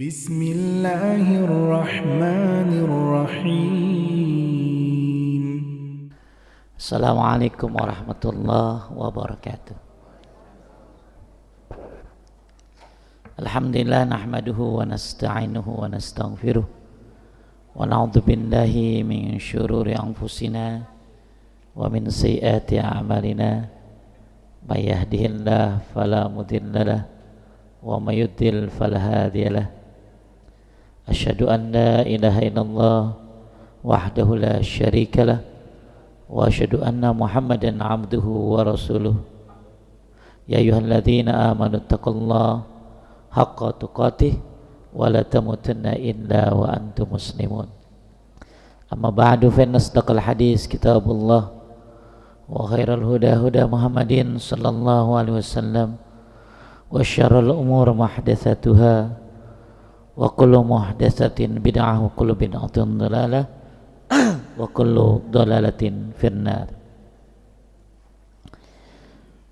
Bismillahirrahmanirrahim. Assalamualaikum warahmatullahi wabarakatuh. Alhamdulillah nahmaduhu wa nasta'inuhu wa nastaghfiruh wa na'udzu billahi min syururi anfusina wa min sayyiati a'malina may yahdihillahu fala mudhillalah wa may yudlil fala hadiyalah. Asyhadu an la ilaha illallah wahdahu la syarikalah wa asyhadu anna Muhammadan abduhu wa rasuluh. Ya ayyuhalladzina amanu taqullaha haqqa tuqatih wa la tamutunna illa wa antum muslimun. Amma ba'du fa inna asdaqal hadis kitabullah wa khairal huda huda Muhammadin sallallahu alaihi wasallam wa syarrul umur muhdatsatuha wa kullu muhdatsatin bid'ah wa kullu bid'atin dhalalah wa kullu dhalalatin finnar.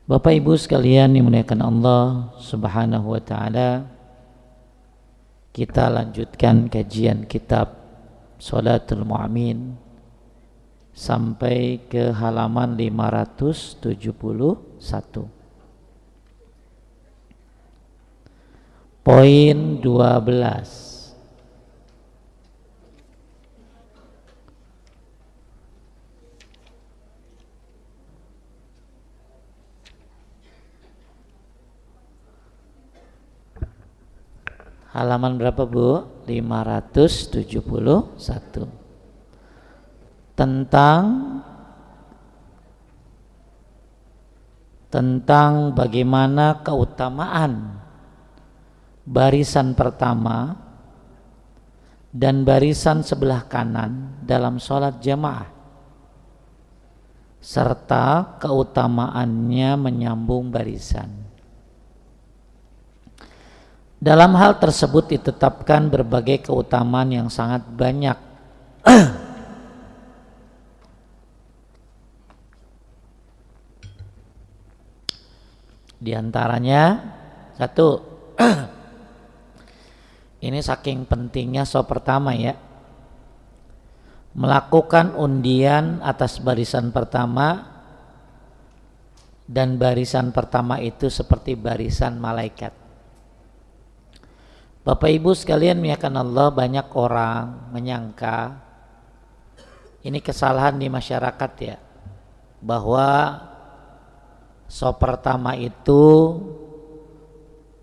Bapak Ibu sekalian dimuliakan Allah Subhanahu wa taala, kita lanjutkan kajian kitab Sholatul Mu'min sampai ke halaman 571. Poin 12. Halaman berapa Bu? 571. Tentang bagaimana keutamaan barisan pertama dan barisan sebelah kanan dalam sholat jamaah, serta keutamaannya menyambung barisan. Dalam hal tersebut ditetapkan berbagai keutamaan yang sangat banyak. Di antaranya satu, ini saking pentingnya shop pertama ya, melakukan undian atas barisan pertama, dan barisan pertama itu seperti barisan malaikat. Bapak Ibu sekalian muliakan Allah, banyak orang menyangka, ini kesalahan di masyarakat ya, bahwa shop pertama itu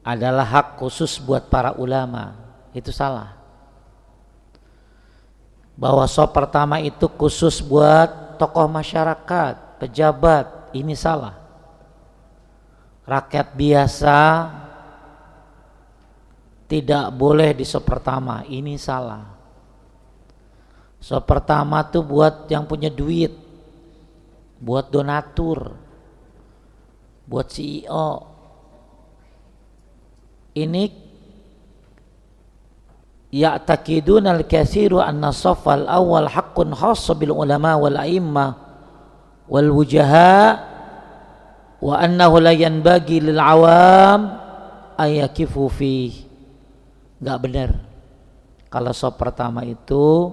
adalah hak khusus buat para ulama. Itu salah. Bahwa shop pertama itu khusus buat tokoh masyarakat, pejabat, ini salah. Rakyat biasa tidak boleh di shop pertama, ini salah. Shop pertama tuh buat yang punya duit, buat donatur, buat CEO. Ini ya'taqiduna al-katsiru anna shafal awal haqqun khassa bil ulama wal a'immah wal wujaha wa annahu la yanbaghi lil awam ayakifu fihi. Enggak benar. Kalau shop pertama itu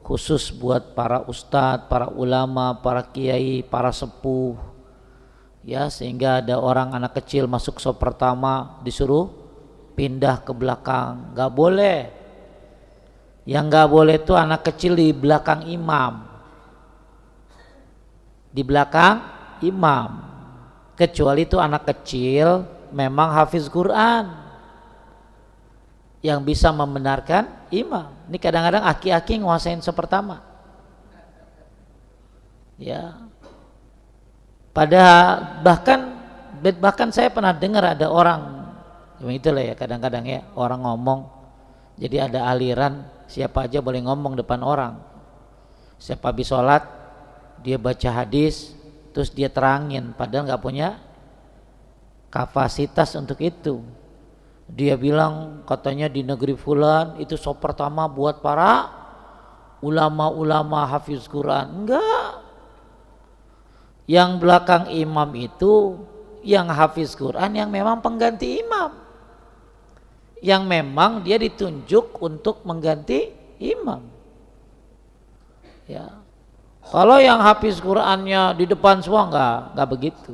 khusus buat para ustadz, para ulama, para kiai, para sepuh. Ya, sehingga ada orang anak kecil masuk shop pertama disuruh pindah ke belakang. Enggak boleh. Yang enggak boleh itu anak kecil di belakang imam. Di belakang imam. Kecuali itu anak kecil memang hafiz Quran, yang bisa membenarkan imam. Ini kadang-kadang aki-aki nguasain shop pertama. Ya. Padahal bahkan saya pernah dengar ada orang, itulah ya kadang-kadang ya orang ngomong, jadi ada aliran siapa aja boleh ngomong depan orang. Siapa habis sholat dia baca hadis terus dia terangin, padahal nggak punya kapasitas untuk itu. Dia bilang katanya di negeri fulan itu shop pertama buat para ulama-ulama hafiz Quran. Enggak. Yang belakang imam itu yang hafiz Quran yang memang pengganti imam. yang memang dia ditunjuk untuk mengganti imam. Ya. Kalau yang hafiz Qur'annya di depan semua enggak begitu.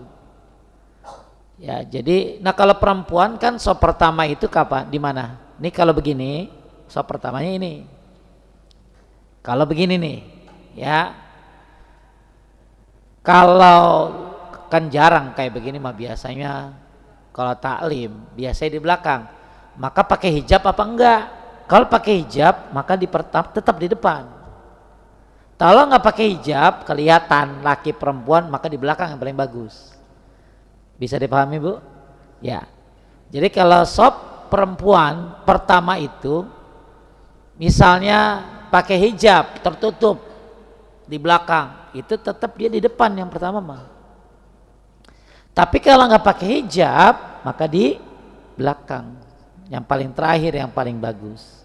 Ya, jadi kalau perempuan kan sop pertama itu kapan? Di mana? Ini kalau begini, sop pertamanya ini. Kalau begini nih, ya. Kalau kan jarang kayak begini mah biasanya kalau taklim biasanya di belakang. Maka pakai hijab apa enggak? Kalau pakai hijab maka tetap di depan. Kalau nggak pakai hijab kelihatan laki perempuan maka di belakang yang paling bagus. Bisa dipahami Bu? Ya. Jadi kalau sop perempuan pertama itu misalnya pakai hijab tertutup di belakang, itu tetap dia di depan yang pertama mah. Tapi kalau nggak pakai hijab maka di belakang yang paling terakhir yang paling bagus.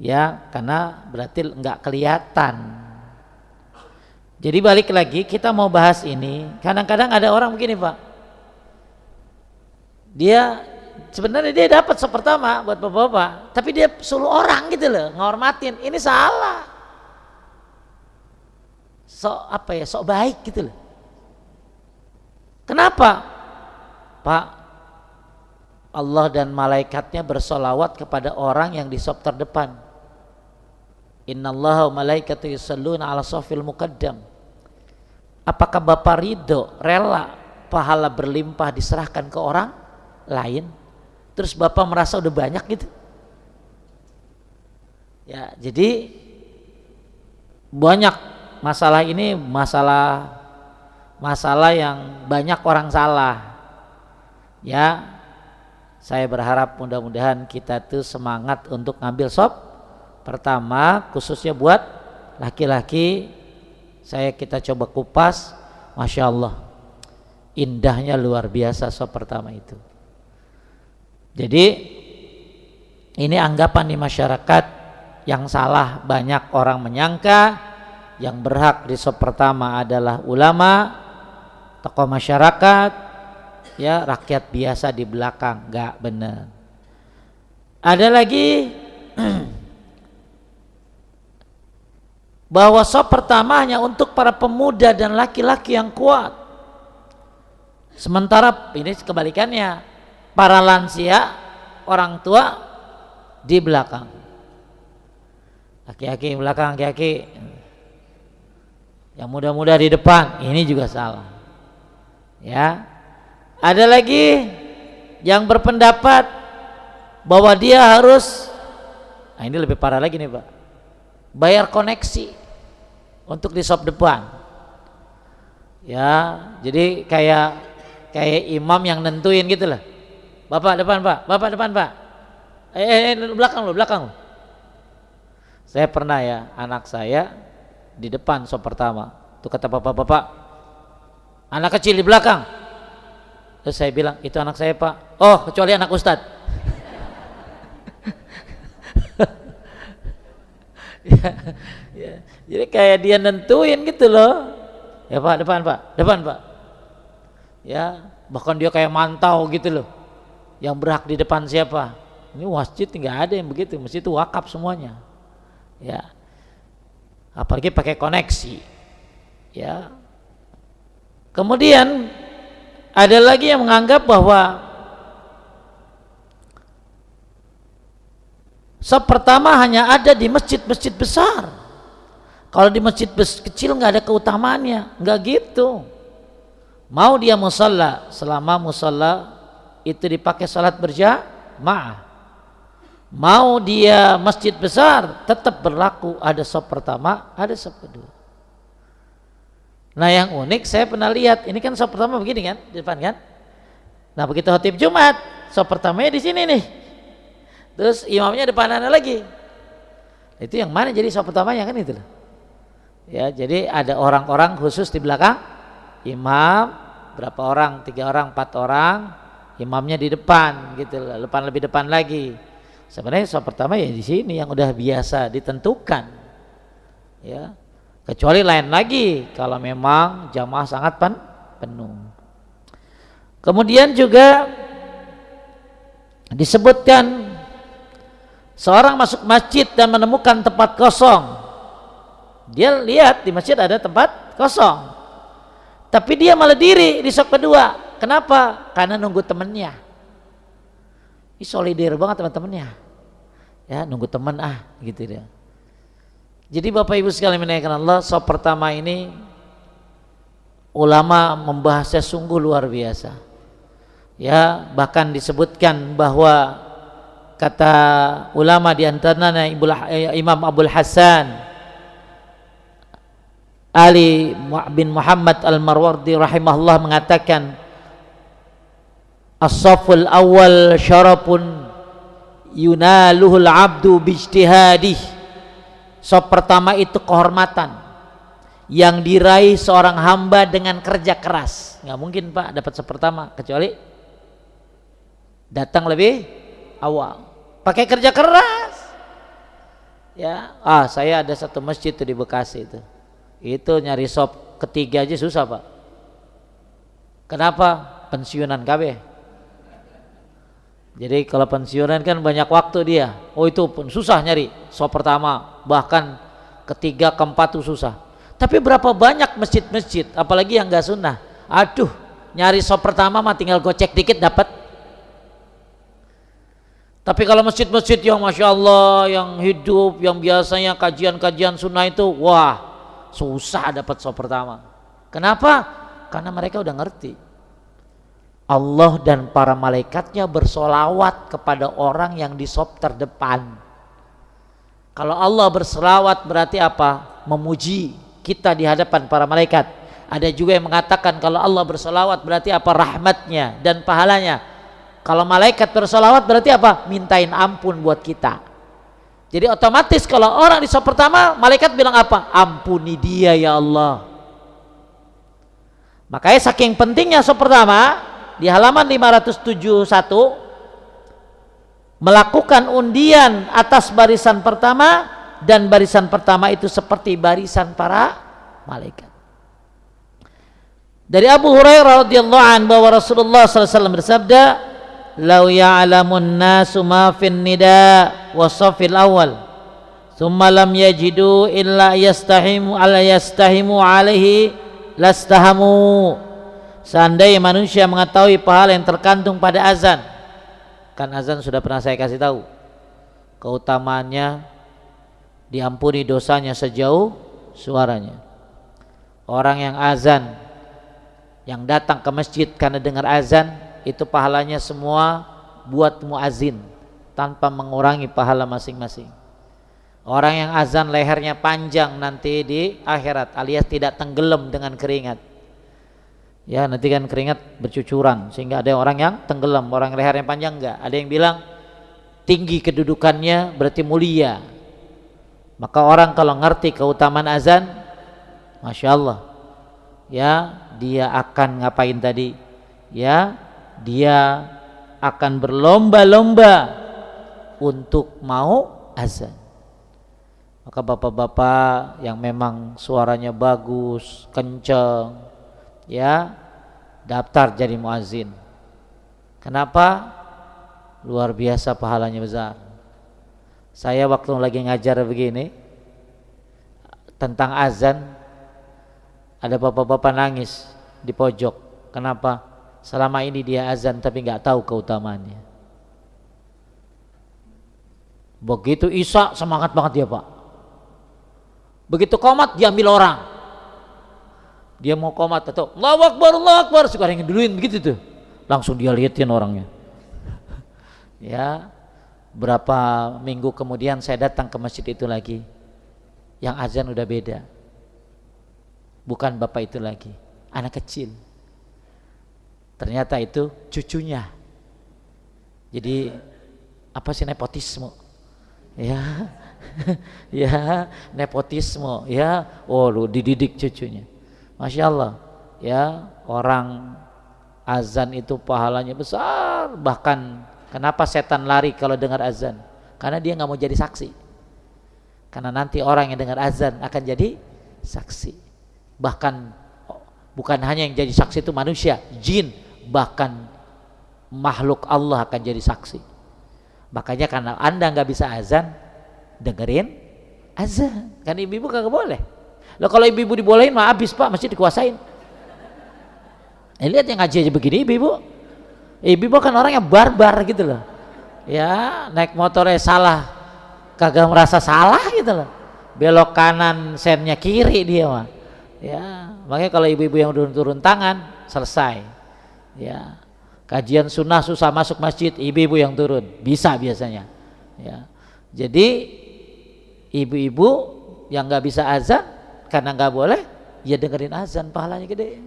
Ya, karena berarti nggak kelihatan. Jadi balik lagi kita mau bahas ini. Kadang-kadang ada orang begini Pak. Dia sebenarnya dia dapat sop pertama buat bapak-bapak, tapi dia suruh orang gitu loh ngehormatin. Ini salah. Sok baik gitu loh. Kenapa? Pak, Allah dan malaikatnya bersolawat kepada orang yang di sop terdepan. Innallaha wa malaikatu yusholluna ala shofil muqaddam. Apakah Bapak ridho, rela pahala berlimpah diserahkan ke orang lain? Terus Bapak merasa udah banyak gitu? Ya, jadi banyak masalah ini, masalah yang banyak orang salah. Ya, saya berharap mudah-mudahan kita tuh semangat untuk ngambil sop pertama, khususnya buat laki-laki. Kita coba kupas, Masya Allah, indahnya luar biasa sop pertama itu. Jadi ini anggapan di masyarakat yang salah. Banyak orang menyangka yang berhak di sop pertama adalah ulama, tokoh masyarakat, ya rakyat biasa di belakang. Enggak benar. Ada lagi bahwa sop pertama hanya untuk para pemuda dan laki-laki yang kuat. Sementara ini kebalikannya, para lansia, orang tua di belakang. Laki-laki belakang, laki-laki. Yang muda-muda di depan, ini juga salah. Ya. Ada lagi yang berpendapat bahwa dia harus, nah ini lebih parah lagi nih Pak, bayar koneksi untuk di sop depan. Ya, jadi kayak imam yang nentuin gitu lah. Bapak depan Pak, Bapak depan Pak. Belakang. Saya pernah ya, anak saya di depan sop pertama. Tuh kata bapak-bapak, anak kecil di belakang. Terus saya bilang, itu anak saya Pak. Oh, kecuali anak Ustadz. Ya. Jadi kayak dia nentuin gitu loh. Ya Pak, depan Pak. Ya, bahkan dia kayak mantau gitu loh. Yang berhak di depan siapa? Ini masjid nggak ada yang begitu, masjid itu wakaf semuanya. Ya, apalagi pakai koneksi. Ya. Kemudian ada lagi yang menganggap bahwa sop pertama hanya ada di masjid-masjid besar. Kalau di masjid kecil nggak ada keutamaannya, nggak gitu. Mau dia musalla, selama musalla itu dipakai salat berjamaah. Mau dia masjid besar, tetap berlaku ada sop pertama, ada sop kedua. Nah yang unik saya pernah lihat, ini kan sop pertama begini kan, di depan kan. Nah begitu khotib Jumat, sop pertamanya di sini nih. Terus imamnya depanannya lagi. Itu yang mana jadi sop pertamanya kan itu loh. Ya, jadi ada orang-orang khusus di belakang imam, berapa orang, 3 orang, 4 orang, imamnya di depan gitu loh, lebih depan lagi. Sebenarnya sop pertama ya di sini yang udah biasa ditentukan. Ya. Kecuali lain lagi kalau memang jamaah sangat penuh. Kemudian juga disebutkan Seorang masuk masjid dan menemukan tempat kosong. Dia lihat di masjid ada tempat kosong, tapi dia malah diri di saf kedua. Kenapa? Karena nunggu temennya. Ini solidir banget teman-temannya. Ya, nunggu teman gitu dia. Jadi Bapak Ibu sekalian menaikkan Allah, saf pertama ini ulama membahasnya sungguh luar biasa. Ya, bahkan disebutkan bahwa kata ulama di antaranya Imam Abdul Hasan Ali bin Muhammad Al-Marwardi rahimahullah mengatakan, as-saful awal syarafun yunaluhul abdu bijtihadih. Saf pertama itu kehormatan yang diraih seorang hamba dengan kerja keras. Nggak mungkin Pak dapat saf pertama kecuali datang lebih awal, pakai kerja keras. Ya, saya ada satu masjid tuh di Bekasi itu nyari sop ketiga aja susah Pak. Kenapa? Pensiunan KB. Jadi kalau pensiunan kan banyak waktu dia. Itu pun susah nyari sop pertama, bahkan ketiga keempat tuh susah. Tapi berapa banyak masjid-masjid apalagi yang gak sunnah, aduh nyari sop pertama mah tinggal gocek dikit dapat. Tapi kalau masjid-masjid yang Masya Allah, yang hidup, yang biasanya kajian-kajian sunnah itu, wah susah dapat saf pertama. Kenapa? Karena mereka udah ngerti Allah dan para malaikatnya bersolawat kepada orang yang di saf terdepan. Kalau Allah bersolawat berarti apa? Memuji kita di hadapan para malaikat. Ada juga yang mengatakan kalau Allah bersolawat berarti apa? Rahmatnya dan pahalanya. Kalau malaikat bersolawat berarti apa? Mintain ampun buat kita. Jadi otomatis kalau orang di saf pertama, malaikat bilang apa? Ampuni dia ya Allah. Makanya saking pentingnya saf pertama, di halaman 571 melakukan undian atas barisan pertama, dan barisan pertama itu seperti barisan para malaikat. Dari Abu Hurairah radhiyallahu anhu bahwa Rasulullah SAW bersabda, "Lau ya'lamun nasu ma fin nida wa safil awal, thumma lam yajidu illa yastahimu alaihi lastahamu." Seandainya manusia mengetahui pahala yang terkandung pada azan, kan azan sudah pernah saya kasih tahu keutamaannya, diampuni dosanya sejauh suaranya. Orang yang azan, yang datang ke masjid karena dengar azan, itu pahalanya semua buat muazin tanpa mengurangi pahala masing-masing. Orang yang azan lehernya panjang nanti di akhirat alias tidak tenggelam dengan keringat. Ya, nanti kan keringat bercucuran sehingga ada orang yang tenggelam, orang lehernya panjang enggak. Ada yang bilang tinggi kedudukannya berarti mulia. Maka orang kalau ngerti keutamaan azan, Masya Allah, ya dia akan ngapain tadi? Ya, dia akan berlomba-lomba untuk mau azan. Maka bapak-bapak yang memang suaranya bagus, kenceng, ya daftar jadi muazin. Kenapa? Luar biasa pahalanya besar. Saya waktu lagi ngajar begini tentang azan, ada bapak-bapak nangis di pojok. Kenapa? Selama ini dia azan tapi nggak tahu keutamaannya. Begitu isya semangat banget dia Pak. Begitu qomat diambil orang. Dia mau qomat atau Allahu Akbar, suka yang duluin begitu tuh. Langsung dia liatin orangnya. Ya, berapa minggu kemudian saya datang ke masjid itu lagi. Yang azan udah beda. Bukan bapak itu lagi, anak kecil. Ternyata itu cucunya. Jadi apa sih nepotisme? Ya, ya nepotisme. Ya, lu dididik cucunya. Masya Allah. Ya, orang azan itu pahalanya besar. Bahkan kenapa setan lari kalau dengar azan? Karena dia nggak mau jadi saksi. Karena nanti orang yang dengar azan akan jadi saksi. Bahkan bukan hanya yang jadi saksi itu manusia, jin, bahkan makhluk Allah akan jadi saksi. Makanya karena Anda nggak bisa azan, dengerin azan. Kan ibu-ibu kagak boleh. Loh kalau ibu-ibu dibolehin mah habis Pak, mesti dikuasain. Lihat yang ngaji aja begini ibu-ibu. Ibu-ibu kan orang yang barbar gitu loh. Ya, naik motornya salah, kagak merasa salah gitu loh. Belok kanan sennya kiri dia mah. Ya, makanya kalau ibu-ibu yang turun tangan selesai. Ya. Kajian sunnah susah masuk masjid, ibu-ibu yang turun, bisa biasanya. Ya. Jadi ibu-ibu yang nggak bisa azan karena nggak boleh, ya dengerin azan, pahalanya gede.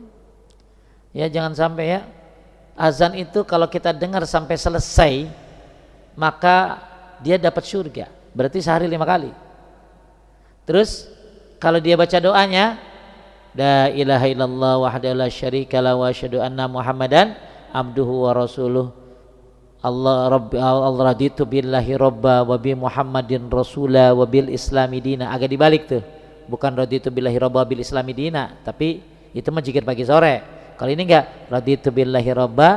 Ya jangan sampai ya. Azan itu kalau kita dengar sampai selesai, maka dia dapat surga. Berarti sehari 5 kali. Terus kalau dia baca doanya, la ilaha illallah wahdahu la syarikalah wa asyhadu anna Muhammadan abduhu wa rasuluh. Allah raditu billahi robba wa bi Muhammadin rasula wa bil islami dina. Agak dibalik tuh, bukan raditu billahi robba bil islami dina, tapi itu mah zikir pagi sore. Kalau ini enggak, raditu billahi robba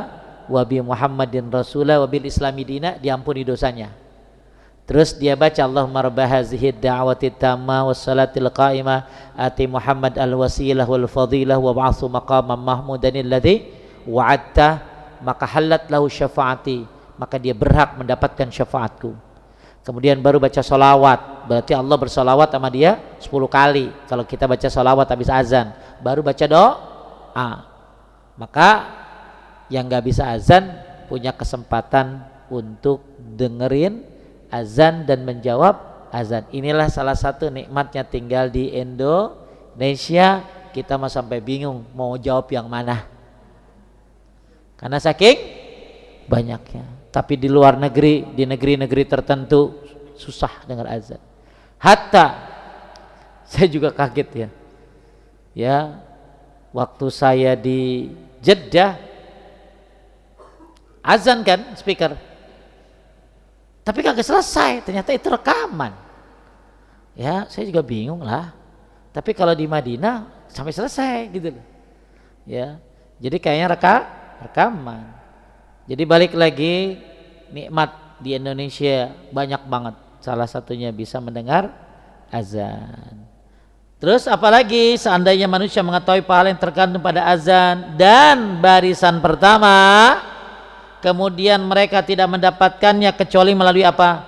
wa bi Muhammadin rasula wa bil islami dina, diampuni dosanya. Terus dia baca Allahumma rabb hazihi da'wati tamma was salatil qa'imah ati Muhammad al wasilah wal fadilah wa ba'athu maqaman mahmudan alladzi wa'adta, maka halat lahu syafaati, maka dia berhak mendapatkan syafaatku. Kemudian baru baca sholawat, berarti Allah bersolawat sama dia 10 kali. Kalau kita baca sholawat habis azan, baru baca doa. Maka yang gak bisa azan punya kesempatan untuk dengerin azan dan menjawab azan. Inilah salah satu nikmatnya tinggal di Indonesia. Kita mah sampai bingung mau jawab yang mana, karena saking banyaknya. Tapi di luar negeri, di negeri-negeri tertentu susah dengar azan. Hatta saya juga kaget ya. Ya, waktu saya di Jeddah azan kan speaker, tapi kagak selesai, ternyata itu rekaman. Ya, saya juga bingung lah. Tapi kalau di Madinah sampai selesai gitu loh. Ya, jadi kayaknya rekaman. Jadi balik lagi, nikmat di Indonesia banyak banget. Salah satunya bisa mendengar azan. Terus apalagi seandainya manusia mengetahui pahala yang tergantung pada azan dan barisan pertama, kemudian mereka tidak mendapatkannya kecuali melalui apa?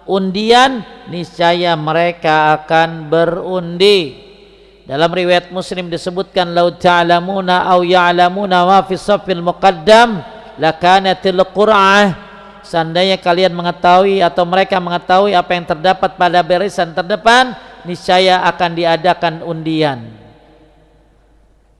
Undian, niscaya mereka akan berundi. Dalam riwayat Muslim disebutkan, lau ta'lamuna aw ya'lamuna ma fi safil muqaddam lakanatil qur'ah. Seandainya kalian mengetahui atau mereka mengetahui apa yang terdapat pada barisan terdepan, niscaya akan diadakan undian.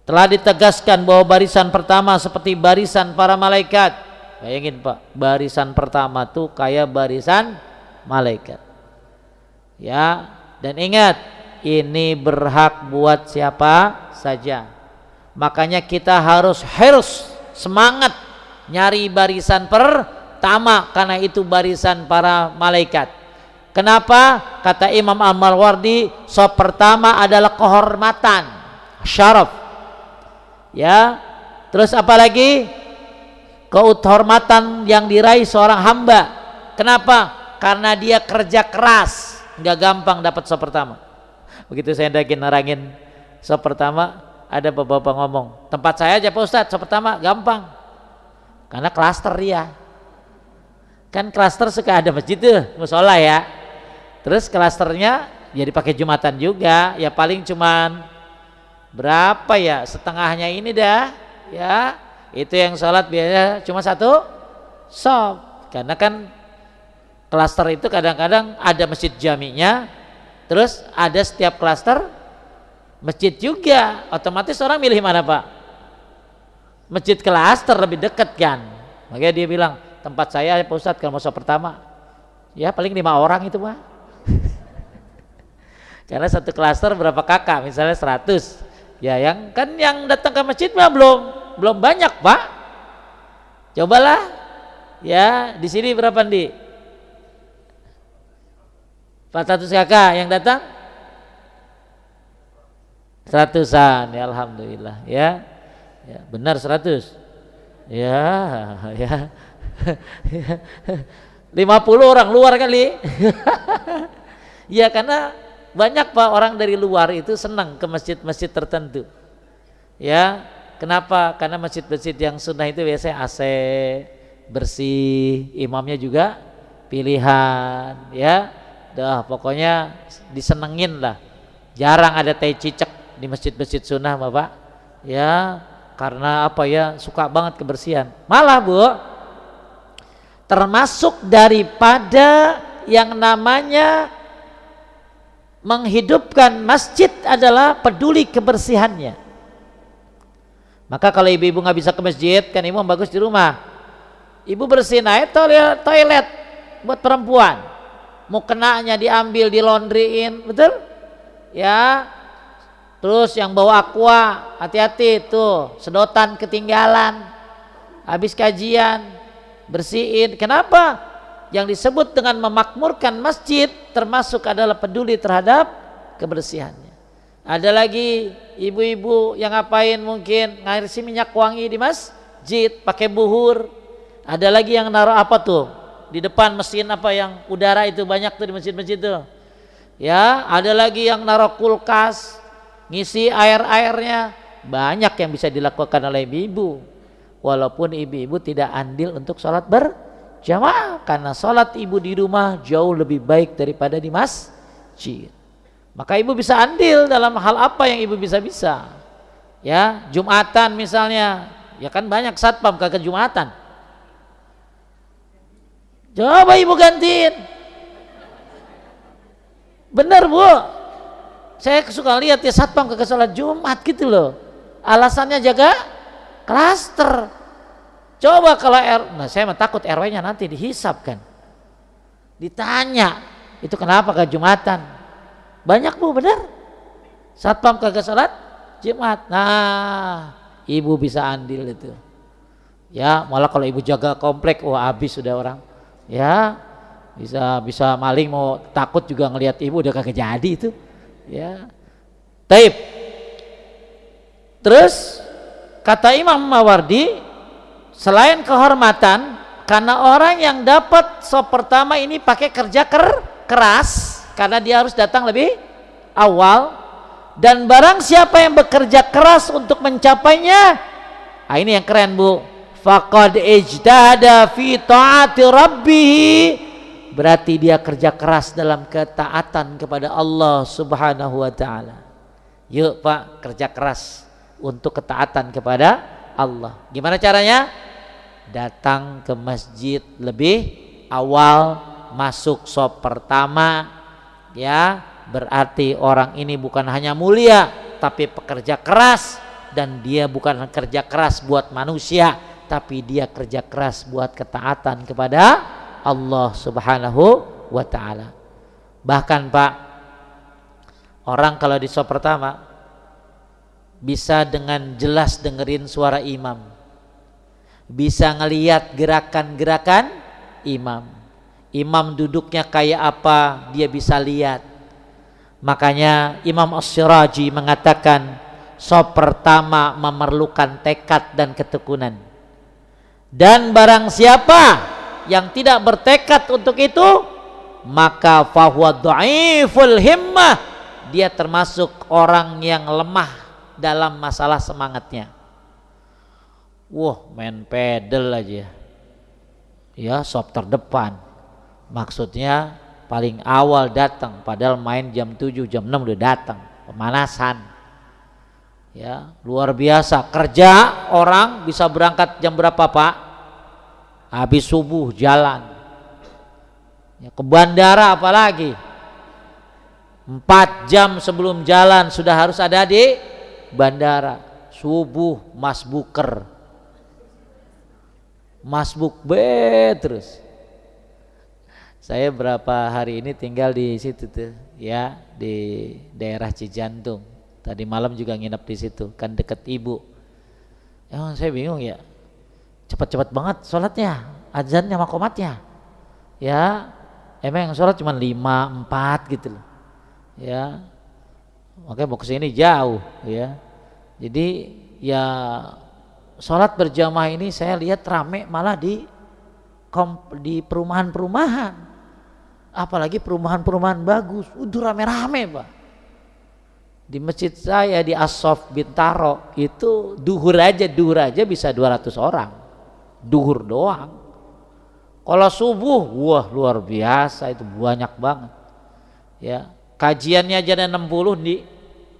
Telah ditegaskan bahwa barisan pertama seperti barisan para malaikat. Bayangin Pak, barisan pertama tuh kayak barisan malaikat. Ya, dan ingat, ini berhak buat siapa saja. Makanya kita harus semangat nyari barisan pertama, karena itu barisan para malaikat. Kenapa? Kata Imam Al-Mawardi, sop pertama adalah kehormatan, syaraf. Ya, terus apalagi? Kehormatan yang diraih seorang hamba. Kenapa? Karena dia kerja keras, nggak gampang dapat sop pertama. Begitu saya nerangin sop pertama, ada bapak-bapak ngomong, tempat saya aja Pak Ustadz sop pertama gampang, karena klaster dia. Kan klaster suka ada masjid tuh, musola ya. Terus klasternya ya dipakai Jumatan juga, ya paling cuman berapa ya, setengahnya ini dah ya. Itu yang sholat biasanya cuma satu sop, karena kan klaster itu kadang-kadang ada masjid jaminya, terus ada setiap klaster masjid juga. Otomatis orang milih mana Pak? Masjid klaster lebih dekat kan. Makanya dia bilang, tempat saya Pak Ustadz kalau mau sop pertama ya paling 5 orang itu Pak. Karena satu klaster berapa kakak, misalnya 100 ya, yang kan yang datang ke masjid mah belum banyak Pak. Cobalah ya, di sini berapa nih? 400 kakak yang datang 100-an ya, alhamdulillah ya. Ya benar 100 ya ya. 50 orang luar kali. Ya karena banyak Pak orang dari luar itu senang ke masjid-masjid tertentu. Ya, kenapa? Karena masjid-masjid yang sunnah itu biasanya AC, bersih, imamnya juga pilihan, ya. Dah pokoknya disenengin lah. Jarang ada tai cicak di masjid-masjid sunnah Bapak. Ya, karena apa ya? Suka banget kebersihan. Malah Bu, termasuk daripada yang namanya menghidupkan masjid adalah peduli kebersihannya. Maka kalau ibu-ibu nggak bisa ke masjid, kan ibu bagus di rumah. Ibu bersihin aja toilet buat perempuan. Mau kenanya diambil, dilondriin, betul? Ya. Terus yang bawa aqua, hati-hati tuh, sedotan ketinggalan. Habis kajian, bersihin. Kenapa? Yang disebut dengan memakmurkan masjid termasuk adalah peduli terhadap kebersihannya. Ada lagi ibu-ibu yang ngapain mungkin ngisi minyak wangi di masjid pakai buhur. Ada lagi yang naruh apa tuh di depan mesin apa yang udara itu banyak tuh di masjid-masjid tuh. Ya, ada lagi yang naruh kulkas, ngisi air-airnya. Banyak yang bisa dilakukan oleh ibu-ibu. Walaupun ibu-ibu tidak andil untuk sholat berjamaah, karena sholat ibu di rumah jauh lebih baik daripada di masjid. Maka ibu bisa andil dalam hal apa yang ibu bisa. Ya, Jumatan misalnya, ya kan banyak satpam kagak Jumatan. Coba ibu gantiin. Bener Bu, saya suka lihat ya satpam kagak sholat Jumat gitu loh. Alasannya jaga klaster. Coba kalau nah saya takut RW-nya nanti dihisap kan. Ditanya, itu kenapa kagak Jumatan? Banyak Bu, benar. Satpam kagak sholat Jumat. Nah, ibu bisa andil itu. Ya, malah kalau ibu jaga komplek, wah habis sudah orang. Ya, bisa maling mau takut juga ngelihat ibu udah kagak jadi itu. Ya. Taib. Terus kata Imam Mawardi, selain kehormatan, karena orang yang dapat sop pertama ini pakai kerja keras, karena dia harus datang lebih awal, dan barang siapa yang bekerja keras untuk mencapainya, nah ini yang keren Bu, faqad ijtahada fi ta'ati rabbih, berarti dia kerja keras dalam ketaatan kepada Allah Subhanahu wa taala. Yuk Pak, kerja keras untuk ketaatan kepada Allah. Gimana caranya? Datang ke masjid lebih awal, masuk sop pertama. Ya, berarti orang ini bukan hanya mulia tapi pekerja keras, dan dia bukan kerja keras buat manusia tapi dia kerja keras buat ketaatan kepada Allah Subhanahu wa taala. Bahkan Pak, orang kalau di sop pertama bisa dengan jelas dengerin suara imam, bisa ngelihat gerakan-gerakan imam. Imam duduknya kayak apa dia bisa lihat. Makanya Imam As-Siraji mengatakan sop pertama memerlukan tekad dan ketekunan. Dan barang siapa yang tidak bertekad untuk itu, maka fahuwa dhaiful himmah, dia termasuk orang yang lemah dalam masalah semangatnya. Wah, main pedal aja. Ya, sop terdepan. Maksudnya paling awal datang, padahal main jam 7, jam 6 udah datang, pemanasan. Ya, luar biasa. Kerja orang bisa berangkat jam berapa Pak? Habis subuh jalan. Ya, ke bandara apalagi 4 jam sebelum jalan sudah harus ada di bandara. Subuh masbuker, masbuk terus. Saya berapa hari ini tinggal di situ tuh, ya, di daerah Cijantung. Tadi malam juga nginep di situ, kan deket ibu. Ya, saya bingung ya, cepat-cepat banget sholatnya, azannya sama qomatnya. Ya, emang yang sholat cuma 5, 4 gitu loh. Ya, makanya mau kesini jauh, ya. Jadi ya sholat berjamaah ini saya lihat rame malah di di perumahan-perumahan, apalagi perumahan-perumahan bagus, udah rame-rame Pak. Di masjid saya di As-Soff Bintaro itu duhur aja bisa 200 orang, duhur doang. Kalau subuh, wah luar biasa, itu banyak banget. Ya, kajiannya aja ada 60 di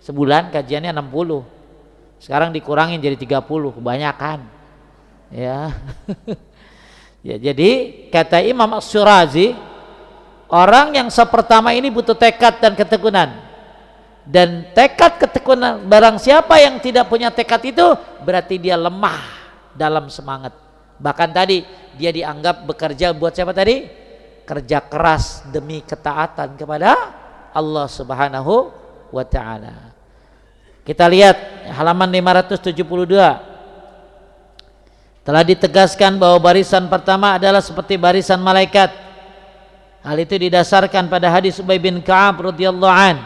sebulan, kajiannya 60. Sekarang dikurangin jadi 30, kebanyakan. Ya. Ya, jadi kata Imam Asy-Syirazi, orang yang sepertama ini butuh tekad dan ketekunan. Dan tekad ketekunan, barang siapa yang tidak punya tekad itu berarti dia lemah dalam semangat. Bahkan tadi dia dianggap bekerja buat siapa tadi? Kerja keras demi ketaatan kepada Allah Subhanahu wa taala. Kita lihat halaman 572. Telah ditegaskan bahwa barisan pertama adalah seperti barisan malaikat. Hal itu didasarkan pada hadis Ubay bin Ka'ab radhiyallahu an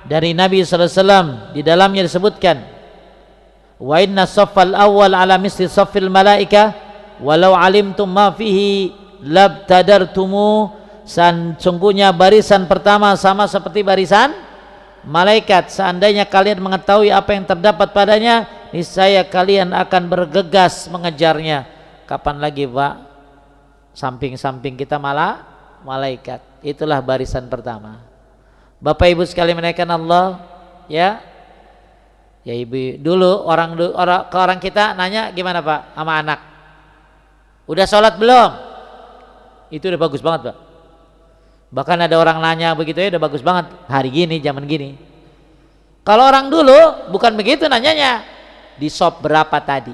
dari Nabi sallallahu alaihi wasallam. Di dalamnya disebutkan, wa inna saffal awwal ala misli saffil malaika walau alimtum ma fihi labtadartumu. Sungguhnya barisan pertama sama seperti barisan malaikat. Seandainya kalian mengetahui apa yang terdapat padanya, niscaya kalian akan bergegas mengejarnya. Kapan lagi Pak samping-samping kita malah malaikat. Itulah barisan pertama. Bapak Ibu sekalian menaikkan Allah, ya Ibu, dulu orang kita nanya gimana Pak sama anak, udah sholat belum? Itu udah bagus banget Pak. Bahkan ada orang nanya begitu ya udah bagus banget hari gini, zaman gini. Kalau orang dulu bukan begitu nanyanya, di shop berapa tadi?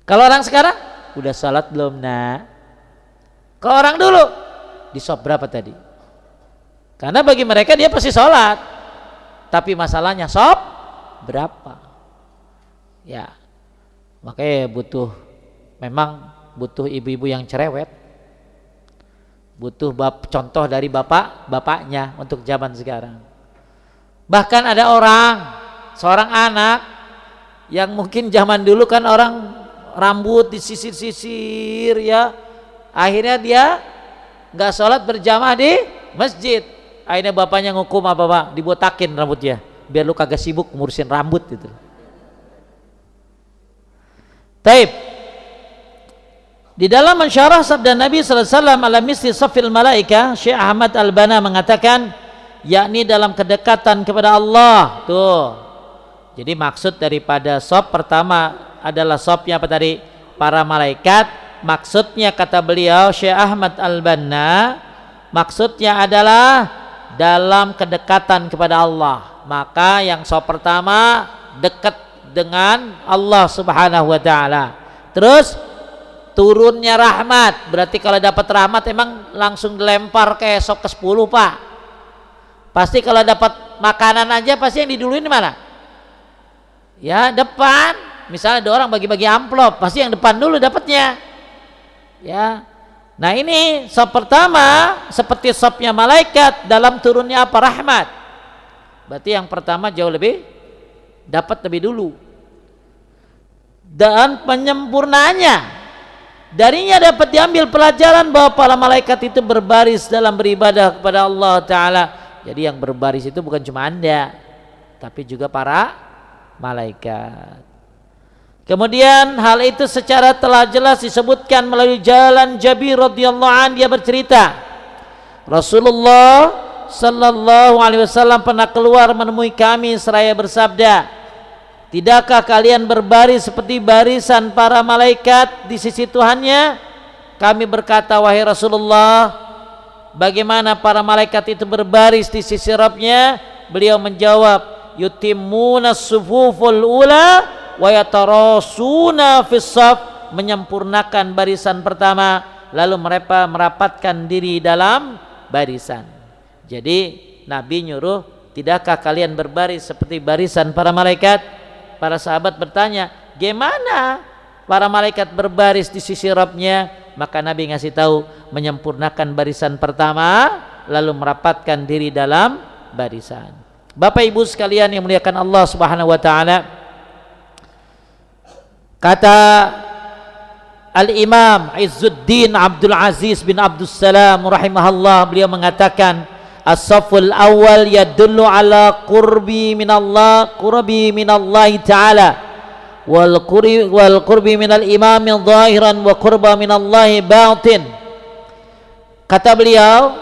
Kalau orang sekarang udah sholat belum nak? Kalau orang dulu di shop berapa tadi? Karena bagi mereka dia pasti sholat, tapi masalahnya shop berapa? Ya, makanya memang butuh ibu-ibu yang cerewet, butuh contoh dari bapaknya untuk zaman sekarang. Bahkan ada seorang anak yang mungkin zaman dulu kan orang rambut disisir-sisir ya, akhirnya dia nggak sholat berjamaah di masjid. Akhirnya bapaknya ngukum apa Pak? Dibotakin rambutnya biar lu kagak sibuk ngurusin rambut gitu. Taib. Di dalam mensyarah sabda Nabi sallallahu alaihi wasallam ala misli safil malaika, Syekh Ahmad Al-Bana mengatakan yakni dalam kedekatan kepada Allah. Tuh. Jadi maksud daripada saf pertama adalah safnya apa tadi? Para malaikat. Maksudnya kata beliau Syekh Ahmad Al-Banna, maksudnya adalah dalam kedekatan kepada Allah. Maka yang saf pertama dekat dengan Allah Subhanahu wa taala. Terus turunnya rahmat. Berarti kalau dapat rahmat emang langsung dilempar ke esok ke-10 Pak. Pasti kalau dapat makanan aja pasti yang diduluin di mana? Ya depan. Misalnya ada orang bagi-bagi amplop, pasti yang depan dulu dapatnya. Ya. Nah ini sop pertama seperti sopnya malaikat dalam turunnya apa? Rahmat. Berarti yang pertama jauh lebih dapat lebih dulu. Dan penyempurnanya darinya dapat diambil pelajaran bahwa para malaikat itu berbaris dalam beribadah kepada Allah Ta'ala. Jadi yang berbaris itu bukan cuma Anda, tapi juga para malaikat. Kemudian hal itu secara telah jelas disebutkan melalui jalan Jabir radhiyallahu an. Dia bercerita Rasulullah sallallahu alaihi wasallam pernah keluar menemui kami seraya bersabda, tidakkah kalian berbaris seperti barisan para malaikat di sisi Tuhannya? Kami berkata, wahai Rasulullah, bagaimana para malaikat itu berbaris di sisi Rabbnya? Beliau menjawab, yutimmunas sufuful ula wa yatarasuna fis shaf, menyempurnakan barisan pertama lalu mereka merapatkan diri dalam barisan. Jadi Nabi nyuruh, tidakkah kalian berbaris seperti barisan para malaikat? Para sahabat bertanya, gimana para malaikat berbaris di sisi Rabbnya? Maka Nabi ngasih tahu, menyempurnakan barisan pertama lalu merapatkan diri dalam barisan. Bapak Ibu sekalian yang muliakan Allah Subhanahu wa taala, kata Al-Imam Izzuddin Abdul Aziz bin Abdul Salam rahimahullah, beliau mengatakan as-saful awal yadullu ala qurbi minallahi ta'ala wal qurbi minal imam zahiran wa qurba minallahi batin. Kata beliau,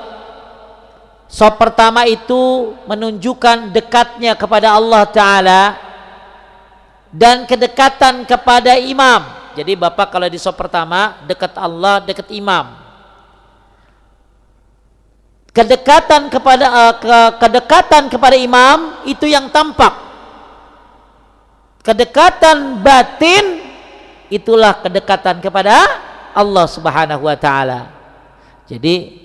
saf pertama itu menunjukkan dekatnya kepada Allah Ta'ala dan kedekatan kepada imam. Jadi Bapak kalau di saf pertama dekat Allah, dekat imam. Kedekatan kepada imam itu yang tampak. Kedekatan batin itulah kedekatan kepada Allah Subhanahu wa taala. Jadi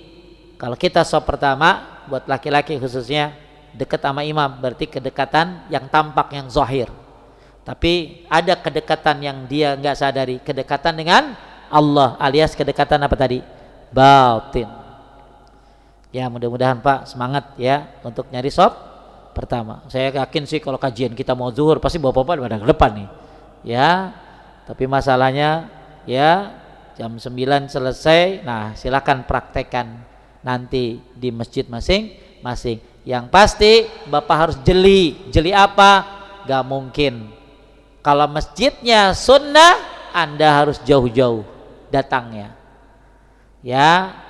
kalau kita saf pertama buat laki-laki khususnya dekat sama imam berarti kedekatan yang tampak, yang zahir. Tapi ada kedekatan yang dia enggak sadari, kedekatan dengan Allah alias kedekatan apa tadi? Batin. Ya mudah-mudahan Pak semangat ya untuk nyari saf pertama. Saya yakin sih kalau kajian kita mau zuhur pasti bapak-bapak pada ke depan nih. Ya. Tapi masalahnya ya jam 9 selesai. Nah, silakan praktekkan nanti di masjid masing-masing. Yang pasti Bapak harus jeli. Jeli apa? Gak mungkin. Kalau masjidnya sunnah, Anda harus jauh-jauh datangnya. Ya.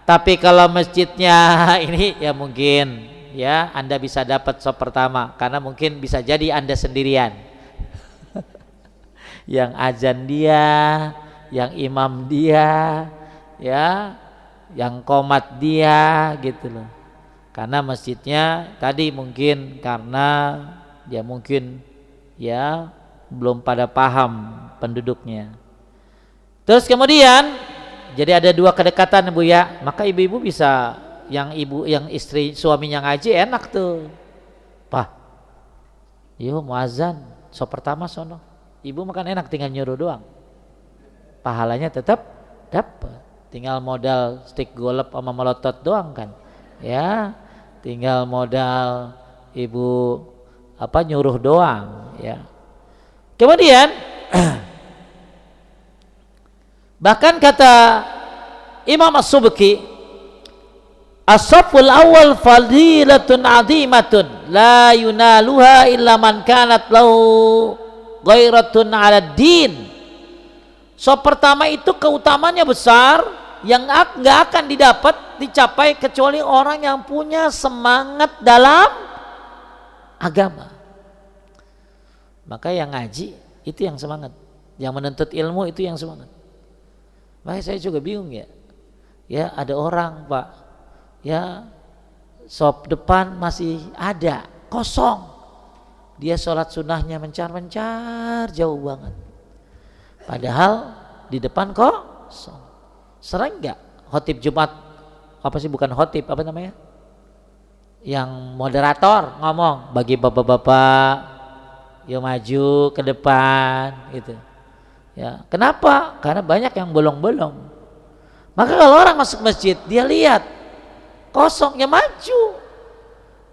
Tapi kalau masjidnya ini ya mungkin ya Anda bisa dapat saf pertama karena mungkin bisa jadi Anda sendirian. Yang azan dia, yang imam dia, ya, yang qomat dia gitu loh. Karena masjidnya tadi mungkin karena dia mungkin ya belum pada paham penduduknya. Terus kemudian jadi ada dua kedekatan Bu ya. Maka ibu-ibu bisa yang istri suaminya ngaji enak tuh. Pak, yuk muazan saf pertama sono. Ibu makan enak tinggal nyuruh doang. Pahalanya tetap dapat. Tinggal modal stick golep sama melotot doang kan. Ya, tinggal modal ibu nyuruh doang ya. Kemudian bahkan kata Imam As-Subki, as-saful awal fadilatun azimatun la yunaluha illa man kanat lahu ghairatun 'ala din. Saf pertama itu keutamanya besar yang enggak akan dicapai kecuali orang yang punya semangat dalam agama. Maka yang ngaji itu yang semangat, yang menuntut ilmu itu yang semangat. Makanya saya juga bingung ya. Ya ada orang Pak, ya saf depan masih ada kosong. Dia sholat sunnahnya mencar jauh banget. Padahal di depan kosong. Sering nggak khotib Jumat bukan khotib apa namanya? Yang moderator ngomong bagi bapak-bapak yuk maju ke depan gitu. Ya, kenapa? Karena banyak yang bolong-bolong. Maka kalau orang masuk masjid dia lihat kosong ya maju.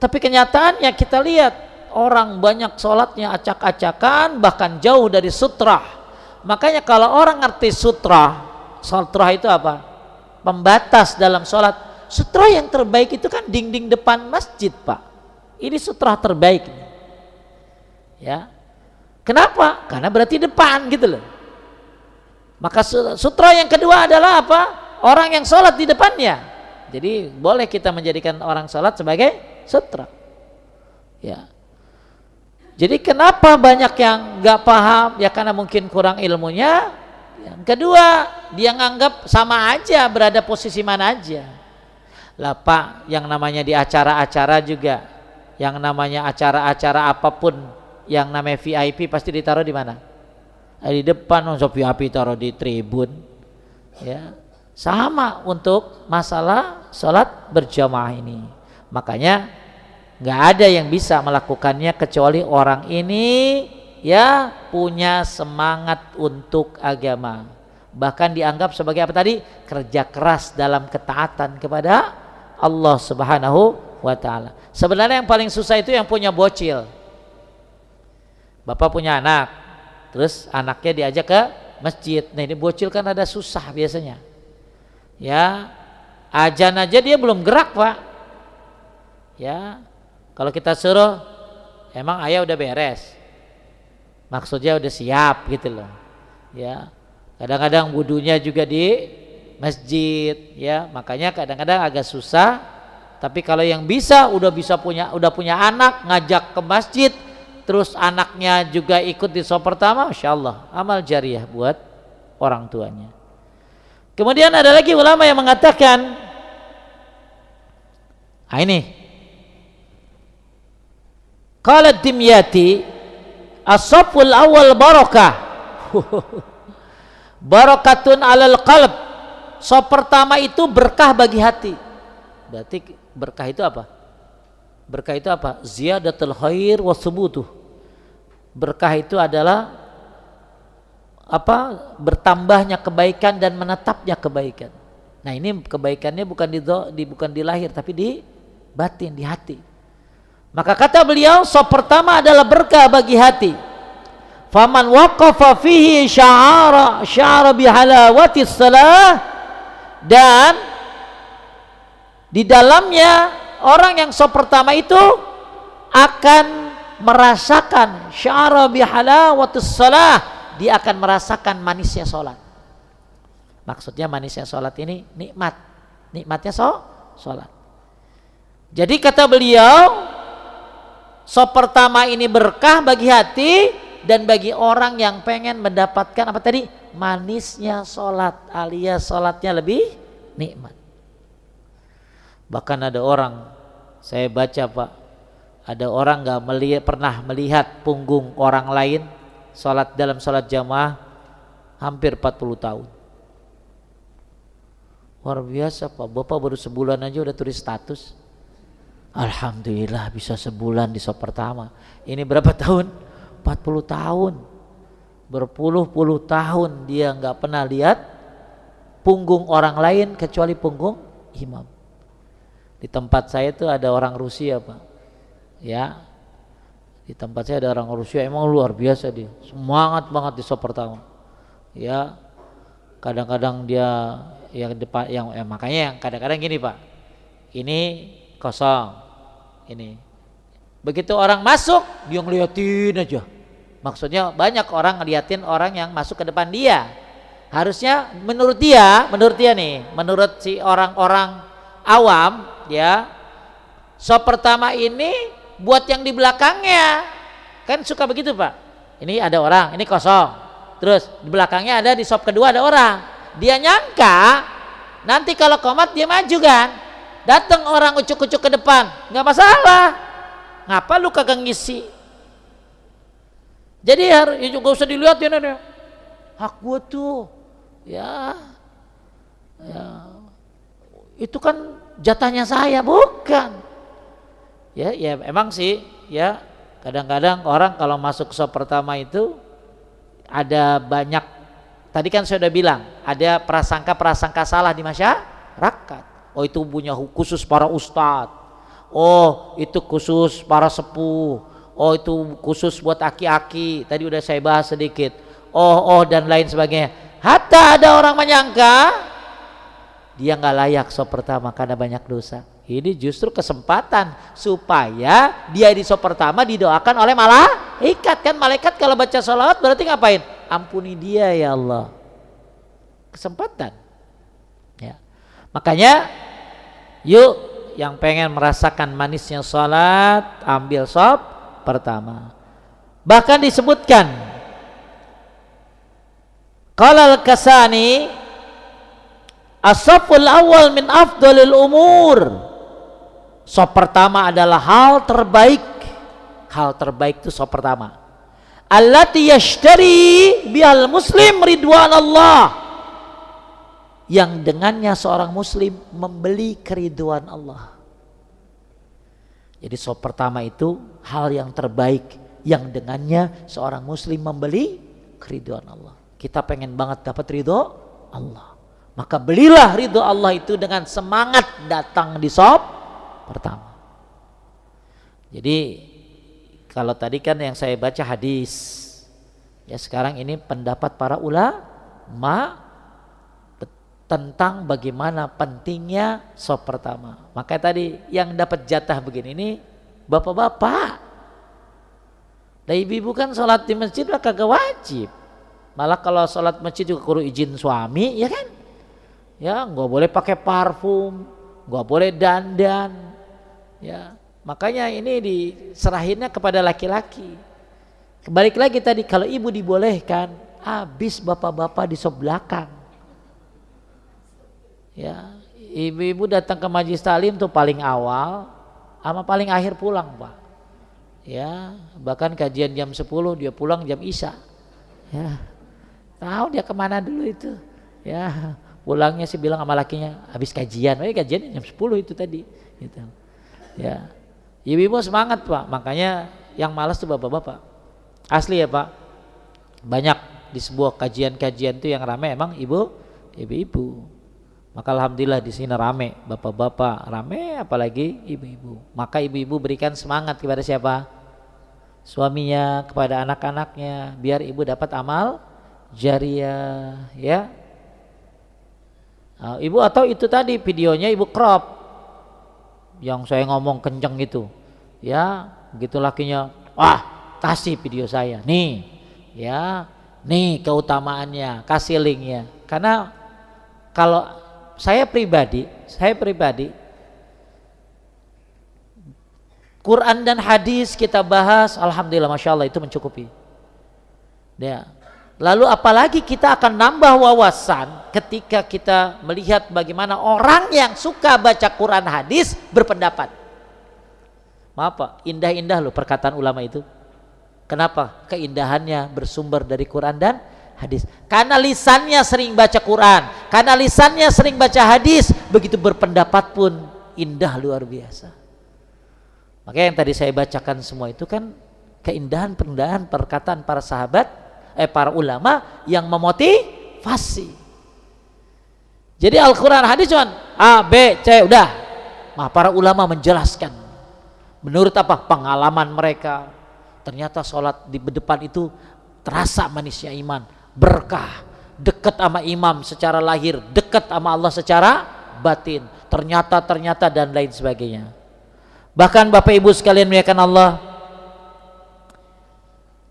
Tapi kenyataannya kita lihat orang banyak sholatnya acak-acakan bahkan jauh dari sutrah. Makanya kalau orang ngerti sutrah itu apa? Pembatas dalam sholat. Sutrah yang terbaik itu kan dinding depan masjid Pak. Ini sutrah terbaik. Ya, kenapa? Karena berarti depan gitu loh. Maka sutra yang kedua adalah apa? Orang yang sholat di depannya. Jadi boleh kita menjadikan orang sholat sebagai sutra. Ya. Jadi kenapa banyak yang nggak paham? Ya karena mungkin kurang ilmunya. Yang kedua, dia nganggap sama aja, berada posisi mana aja. Lah Pak, yang namanya di acara-acara juga, yang namanya acara-acara apapun, yang namanya VIP pasti ditaruh di mana? Di depan. VIP taruh di tribun. Ya, sama untuk masalah sholat berjamaah ini. Makanya nggak ada yang bisa melakukannya kecuali orang ini ya punya semangat untuk agama. Bahkan dianggap sebagai apa tadi? Kerja keras dalam ketaatan kepada Allah Subhanahu wa taala. Sebenarnya yang paling susah itu yang punya bocil. Bapak punya anak, terus anaknya diajak ke masjid. Nah ini bocil kan ada susah biasanya. Ya, azan aja dia belum gerak Pak. Ya, kalau kita suruh, emang ayah udah beres. Maksudnya udah siap gitu loh. Ya, kadang-kadang wudunya juga di masjid. Ya, makanya kadang-kadang agak susah. Tapi kalau yang udah punya anak, ngajak ke masjid, terus anaknya juga ikut di shop pertama, Masya Allah, amal jariah buat orang tuanya. Kemudian ada lagi ulama yang mengatakan, ini qala Dimyati, as-saful awal barakah barakatun alal qalb. Shop pertama itu berkah bagi hati. Berarti berkah itu apa? Berkah itu apa? Ziyadatul khair wa subutuh. Berkah itu adalah apa? Bertambahnya kebaikan dan menetapnya kebaikan. Nah ini kebaikannya bukan di lahir tapi di batin, di hati. Maka kata beliau, shop pertama adalah berkah bagi hati. Faman waqafa fihi sya'ara bihalawati salah, dan di dalamnya orang yang shop pertama itu akan merasakan sya'ara bihalawati salah, dia akan merasakan manisnya sholat. Maksudnya manisnya sholat ini nikmatnya sholat. Jadi kata beliau, shop pertama ini berkah bagi hati dan bagi orang yang pengen mendapatkan apa tadi? Manisnya sholat, alias sholatnya lebih nikmat. Bahkan ada orang, saya baca Pak, ada orang pernah melihat punggung orang lain sholat dalam sholat jamaah hampir 40 tahun. Luar biasa Pak, Bapak baru sebulan aja udah tulis status. Alhamdulillah bisa sebulan di shop pertama. Ini berapa tahun? 40 tahun. Berpuluh-puluh tahun dia nggak pernah lihat punggung orang lain kecuali punggung imam. Di tempat saya itu ada orang Rusia Pak. Ya, di tempat saya ada orang Rusia, emang luar biasa dia. Semangat banget di shop pertama. Ya, kadang-kadang dia yang depan, makanya yang kadang-kadang gini Pak. Ini kosong, ini begitu orang masuk dia ngeliatin aja. Maksudnya banyak orang ngeliatin orang yang masuk ke depan dia. Harusnya menurut dia nih, menurut si orang-orang awam ya, shop pertama ini buat yang di belakangnya. Kan suka begitu Pak. Ini ada orang, ini kosong, terus di belakangnya ada, di shop kedua ada orang. Dia nyangka nanti kalau komat dia maju kan, datang orang ucuk-ucuk ke depan, nggak masalah. Ngapa lu kagak ngisi? Jadi juga usah dilihat ya, hak gua tuh, ya, itu kan jatahnya saya, bukan? Ya emang sih, ya kadang-kadang orang kalau masuk shop pertama itu ada banyak. Tadi kan saya udah bilang ada prasangka salah di masyarakat. Oh itu punya khusus para ustadz. Oh itu khusus para sepuh. Oh itu khusus buat aki-aki. Tadi udah saya bahas sedikit. Oh dan lain sebagainya. Hatta ada orang menyangka dia nggak layak shop pertama karena banyak dosa. Ini justru kesempatan supaya dia di shop pertama didoakan oleh malaikat. Kan malaikat kalau baca sholawat berarti ngapain? Ampuni dia ya Allah. Kesempatan. Ya. Makanya yuk yang pengen merasakan manisnya sholat, ambil shop pertama. Bahkan disebutkan qala al-Kasani, as-saful awal min afdalil umur. Shop pertama adalah hal terbaik. Hal terbaik itu shop pertama. Allati yashtari bihal muslim ridwan Allah, yang dengannya seorang muslim membeli keriduan Allah. Jadi shop pertama itu hal yang terbaik yang dengannya seorang muslim membeli keriduan Allah. Kita pengen banget dapat ridho Allah, maka belilah ridho Allah itu dengan semangat datang di shop pertama. Jadi kalau tadi kan yang saya baca hadis Ya sekarang ini pendapat para ulama tentang bagaimana pentingnya shaf pertama. Makanya tadi yang dapat jatah begini ini bapak-bapak. Dan ibu-ibu kan sholat di masjid lah kagak wajib. Malah kalau sholat masjid juga kudu izin suami, ya kan? Ya nggak boleh pakai parfum, nggak boleh dandan. Ya makanya ini diserahinnya kepada laki-laki. Kembali lagi tadi, kalau ibu dibolehkan, habis bapak-bapak di shaf belakang. Ya, ibu-ibu datang ke majelis taklim tuh paling awal sama paling akhir pulang, Pak. Ya, bahkan kajian jam 10 dia pulang jam Isya. Ya. Tahu dia kemana dulu itu. Ya, pulangnya sih bilang sama lakinya habis kajian. Kajian jam 10 itu tadi gitu. Ya. Ibu-ibu semangat, Pak. Makanya yang malas tuh bapak-bapak. Asli ya, Pak. Banyak di sebuah kajian-kajian tuh yang ramai emang ibu-ibu. Maka alhamdulillah di sini rame, bapak-bapak rame, apalagi ibu-ibu. Maka ibu-ibu berikan semangat kepada siapa? Suaminya, kepada anak-anaknya, biar ibu dapat amal jariah, ya. Nah, ibu atau itu tadi videonya ibu crop, yang saya ngomong kenceng gitu, ya. Begitu lakinya, wah kasih video saya, nih, ya, nih keutamaannya, kasih linknya. Karena kalau saya pribadi Quran dan hadis kita bahas, alhamdulillah, masya Allah, itu mencukupi. Ya. Lalu apalagi kita akan nambah wawasan ketika kita melihat bagaimana orang yang suka baca Quran hadis berpendapat. Maaf Pak, indah-indah loh perkataan ulama itu. Kenapa? Keindahannya bersumber dari Quran dan hadis. Karena lisannya sering baca Quran, karena lisannya sering baca hadis, begitu berpendapat pun indah luar biasa. Makanya yang tadi saya bacakan semua itu kan keindahan perkataan para sahabat, para ulama yang memotivasi. Jadi Al-Quran hadis cuma A, B, C, udah. Nah, para ulama menjelaskan menurut apa? Pengalaman mereka. Ternyata sholat di depan itu terasa manisnya iman, berkah, dekat sama imam secara lahir, dekat sama Allah secara batin, ternyata dan lain sebagainya. Bahkan Bapak Ibu sekalian muliakan Allah,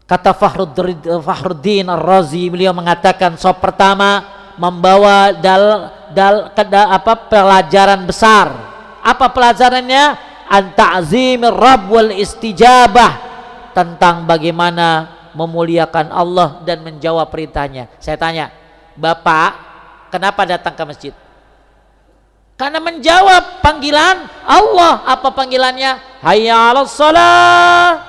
kata Fakhruddin Ar-Razi, beliau mengatakan shaf pertama membawa pelajaran besar. Apa pelajarannya? An-ta'zimir Rabb wal istijabah, tentang bagaimana memuliakan Allah dan menjawab perintahnya. Saya tanya, Bapak kenapa datang ke masjid? Karena menjawab panggilan Allah. Apa panggilannya? Hayya 'alas shalah.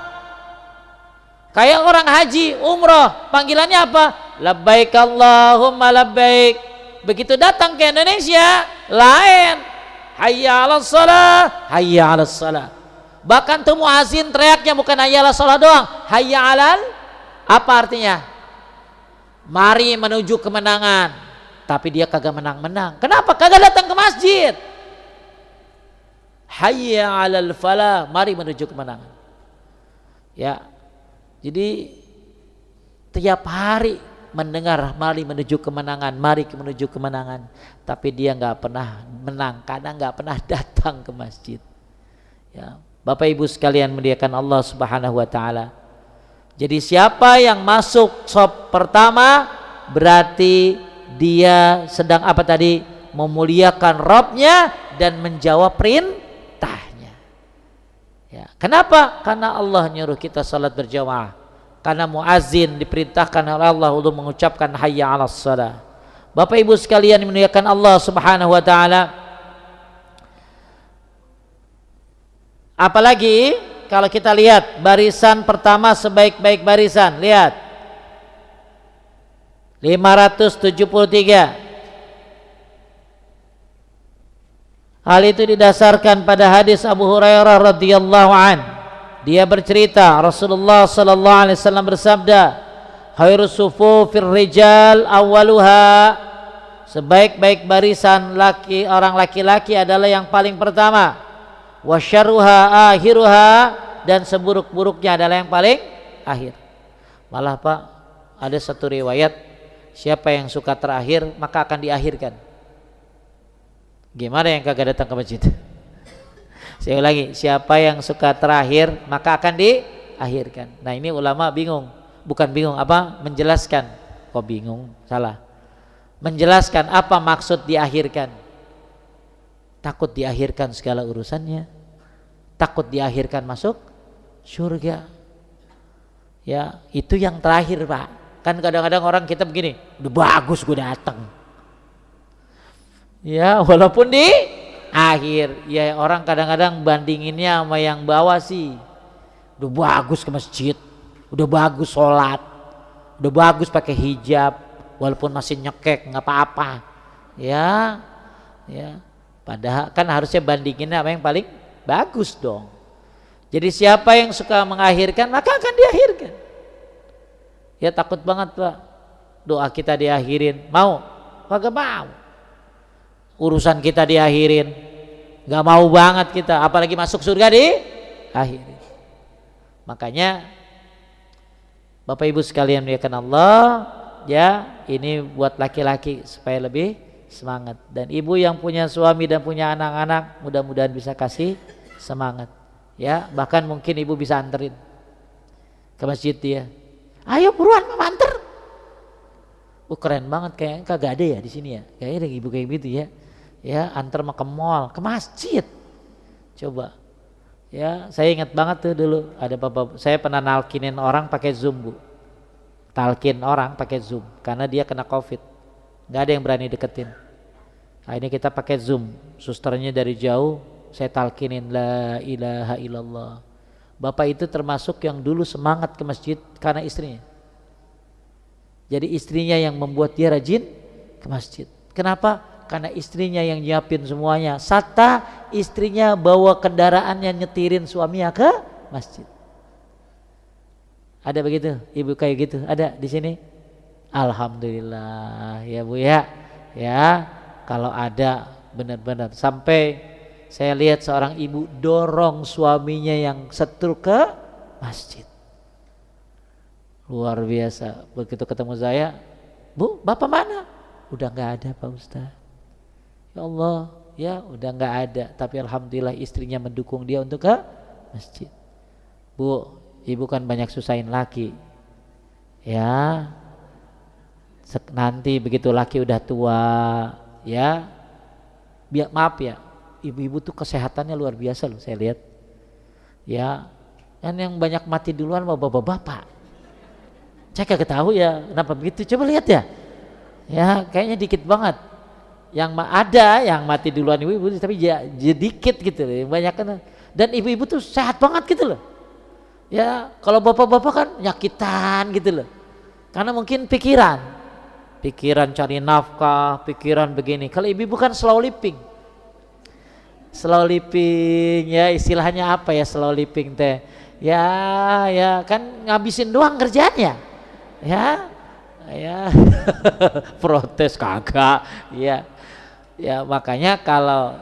Kayak orang haji, umroh, panggilannya apa? Labbaik Allahumma labbaik. Begitu datang ke Indonesia, lain. Hayya 'alas shalah, hayya 'alas shalah. Bahkan tuh muazin teriaknya bukan hayya 'alas shalah doang, hayya 'alal, apa artinya? Mari menuju kemenangan. Tapi dia kagak menang-menang. Kenapa? Kagak datang ke masjid. Hayya 'alal falah, mari menuju kemenangan. Ya. Jadi tiap hari mendengar mari menuju kemenangan, mari menuju kemenangan, tapi dia nggak pernah menang karena nggak pernah datang ke masjid. Ya. Bapak Ibu sekalian muliakan Allah Subhanahu wa taala. Jadi siapa yang masuk shaf pertama berarti dia sedang apa tadi? Memuliakan Rabbnya dan menjawab perintahnya. Ya. Kenapa? Karena Allah nyuruh kita salat berjamaah. Karena muazin diperintahkan oleh Allah untuk mengucapkan hayya 'alas shalah. Bapak Ibu sekalian dimuliakan Allah Subhanahu wa taala. Apalagi kalau kita lihat barisan pertama sebaik-baik barisan, lihat 573. Hal itu didasarkan pada hadis Abu Hurairah radhiyallahu an. Dia bercerita Rasulullah sallallahu alaihi wasallam bersabda, "Khairus sufufir rijal awwaluha." Sebaik-baik barisan orang laki-laki adalah yang paling pertama. Wa syarruha akhiruha, dan seburuk-buruknya adalah yang paling akhir. Malah Pak, ada satu riwayat, siapa yang suka terakhir maka akan diakhirkan. Gimana yang kagak datang ke masjid? Saya ulangi, siapa yang suka terakhir maka akan diakhirkan. Nah ini ulama bingung, bukan bingung apa? Menjelaskan. Kok bingung? Salah. Menjelaskan apa maksud diakhirkan. Takut diakhirkan segala urusannya, takut diakhirkan masuk surga. Ya itu yang terakhir Pak. Kan kadang-kadang orang kita begini, udah bagus gue datang. Ya walaupun di akhir, ya orang kadang-kadang bandinginnya sama yang bawah sih. Udah bagus ke masjid, udah bagus sholat, udah bagus pakai hijab, walaupun masih nyekek nggak apa-apa. Ya, ya. Padahal kan harusnya bandinginnya apa yang paling bagus dong. Jadi siapa yang suka mengakhirkan maka akan diakhirkan. Ya takut banget Pak, doa kita diakhirin, mau? Kagak mau. Urusan kita diakhirin, nggak mau banget kita, apalagi masuk surga diakhirin. Makanya Bapak Ibu sekalian muliakan Allah, ya ini buat laki-laki supaya lebih semangat, dan ibu yang punya suami dan punya anak-anak mudah-mudahan bisa kasih semangat. Ya bahkan mungkin ibu bisa anterin ke masjid dia. Ayo buruan mama anter. Keren banget, kayaknya kagak ada ya di sini ya. Kayaknya ada ibu kayak gitu ya. Ya antar ke mall, ke masjid. Coba. Ya saya ingat banget tuh dulu ada bapak, saya pernah nalkinin orang pakai Zoom Bu. Talkin orang pakai Zoom karena dia kena Covid. Nggak ada yang berani deketin. Akhirnya kita pakai Zoom, susternya dari jauh, saya talkinin la ilaha illallah. Bapak itu termasuk yang dulu semangat ke masjid karena istrinya. Jadi istrinya yang membuat dia rajin ke masjid. Kenapa? Karena istrinya yang nyiapin semuanya. Sata istrinya bawa kendaraannya nyetirin suaminya ke masjid. Ada begitu? Ibu kayak gitu? Ada di sini? Alhamdulillah ya Bu ya. Ya, kalau ada benar-benar sampai saya lihat seorang ibu dorong suaminya yang setruk ke masjid. Luar biasa. Begitu ketemu saya, Bu, Bapak mana? Udah nggak ada Pak Ustaz. Ya Allah, ya udah nggak ada. Tapi alhamdulillah istrinya mendukung dia untuk ke masjid. Bu, ibu kan banyak susahin laki. Ya, nanti begitu laki udah tua, ya, biar maaf ya, ibu-ibu tuh kesehatannya luar biasa loh saya lihat. Ya, kan yang banyak mati duluan bapak-bapak. Saya kagak tahu ya kenapa begitu. Coba lihat ya. Ya, kayaknya dikit banget. Yang ada yang mati duluan ibu-ibu tapi ya dikit gitu loh. Banyak kan. Dan ibu-ibu tuh sehat banget gitu loh. Ya, kalau bapak-bapak kan nyakitan gitu loh. Karena mungkin pikiran cari nafkah, pikiran begini. Kalau ibu-ibu kan slow living. Slow living ya istilahnya apa ya slow living teh? Ya kan ngabisin doang kerjaannya. Ya protes kagak. Ya makanya kalau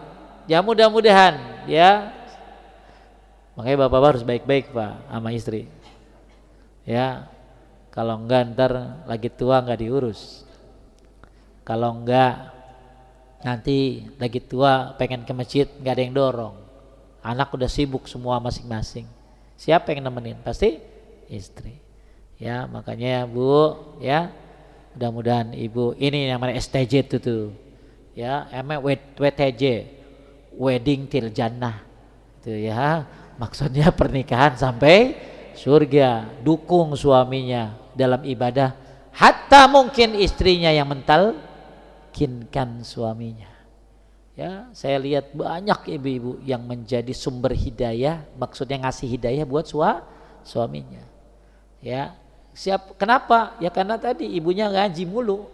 ya mudah-mudahan ya, makanya bapak-bapak harus baik-baik Pak sama istri. Ya kalau enggak ntar lagi tua enggak diurus. Kalau enggak nanti lagi tua pengen ke masjid enggak ada yang dorong. Anak udah sibuk semua masing-masing. Siapa yang nemenin? Pasti istri. Ya makanya Bu ya mudah-mudahan ibu ini yang namanya STJ itu tuh. Ya, WTJ, wedding till jannah. Itu ya, maksudnya pernikahan sampai surga. Dukung suaminya dalam ibadah, hatta mungkin istrinya yang mentalkinkan suaminya. Ya, saya lihat banyak ibu-ibu yang menjadi sumber hidayah, maksudnya ngasih hidayah buat suaminya. Ya, kenapa? Ya karena tadi ibunya ngaji mulu.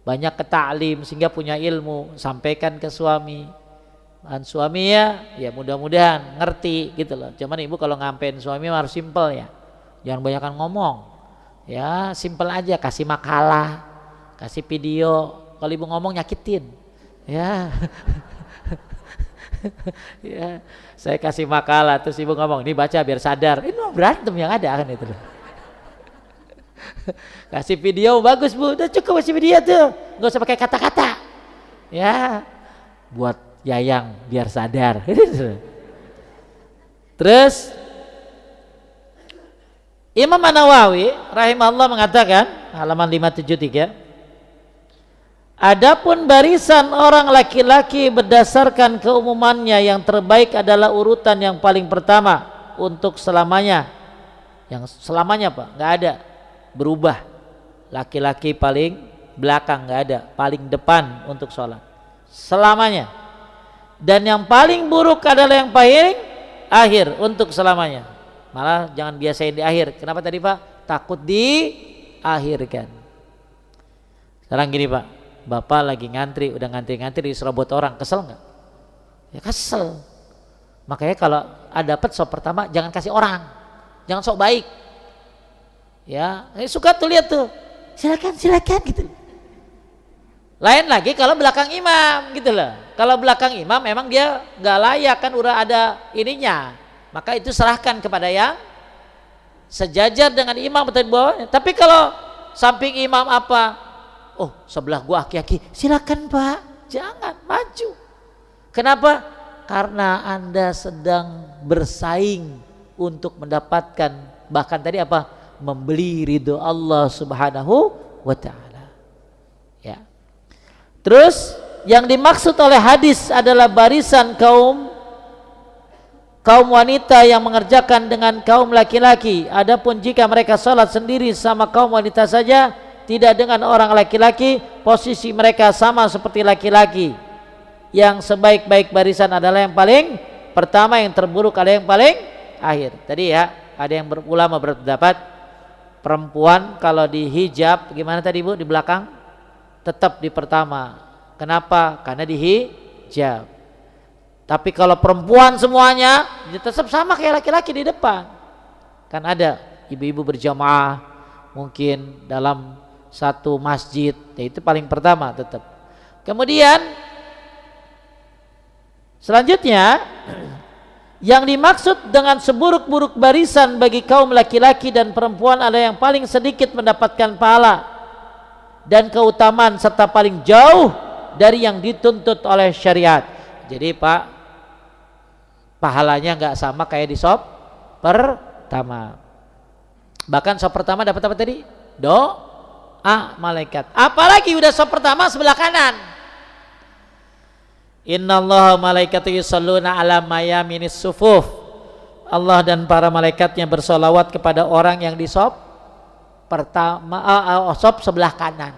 Banyak ke ta'lim sehingga punya ilmu, sampaikan ke suami. Dan suami ya mudah-mudahan ngerti gitu loh. Cuman ibu kalau ngampein suami harus simpel ya. Jangan banyakan ngomong. Ya, simpel aja, kasih makalah, kasih video. Kalau ibu ngomong nyakitin. Ya. Ya, saya kasih makalah terus ibu ngomong, "Ini baca biar sadar." Ini berantem yang ada kan itu loh. Kasih video bagus Bu, udah cukup kasih video tuh, nggak usah pakai kata-kata. Ya, buat Yayang biar sadar. Terus Imam An-Nawawi rahimahullah mengatakan halaman 573, adapun barisan orang laki-laki berdasarkan keumumannya yang terbaik adalah urutan yang paling pertama untuk selamanya. Yang selamanya Pak, nggak ada berubah. Laki-laki paling belakang, nggak ada, paling depan untuk sholat selamanya. Dan yang paling buruk adalah yang paling akhir untuk selamanya. Malah jangan biasain di akhir. Kenapa tadi Pak? Takut diakhirkan. Sekarang gini Pak, Bapak lagi ngantri, udah ngantri-ngantri diserobot orang, kesel nggak? Ya kesel. Makanya kalau ada dapat sop pertama jangan kasih orang, jangan sok baik. Ya, suka tuh lihat tuh, silakan gitu. Lain lagi kalau belakang imam gitu loh. Kalau belakang imam memang dia nggak layak kan, udah ada ininya, maka itu serahkan kepada yang sejajar dengan imam atau di bawahnya. Tapi kalau samping imam apa, oh sebelah gua aki-aki, silakan Pak, jangan maju. Kenapa? Karena Anda sedang bersaing untuk mendapatkan, bahkan tadi apa, membeli ridho Allah Subhanahu wa ta'ala. Ya. Terus yang dimaksud oleh hadis adalah barisan kaum wanita yang mengerjakan dengan kaum laki-laki. Adapun jika mereka sholat sendiri sama kaum wanita saja, tidak dengan orang laki-laki, posisi mereka sama seperti laki-laki. Yang sebaik-baik barisan adalah yang paling pertama, yang terburuk adalah yang paling akhir. Tadi ya, ada yang ulama berpendapat perempuan kalau dihijab gimana tadi Bu, di belakang tetap di pertama. Kenapa? Karena dihijab. Tapi kalau perempuan semuanya dia tetap sama kayak laki-laki di depan. Kan ada ibu-ibu berjamaah mungkin dalam satu masjid, ya itu paling pertama tetap. Kemudian selanjutnya yang dimaksud dengan seburuk-buruk barisan bagi kaum laki-laki dan perempuan adalah yang paling sedikit mendapatkan pahala dan keutamaan serta paling jauh dari yang dituntut oleh syariat. Jadi Pak, pahalanya nggak sama kayak di sop pertama. Bahkan sop pertama dapat apa tadi? Doa malaikat. Apalagi udah sop pertama sebelah kanan. Innallaha malaikatahu yusholluna ala mayaminis sufuf. Allah dan para malaikatnya bersolawat kepada orang yang di sop pertama, sop sebelah kanan.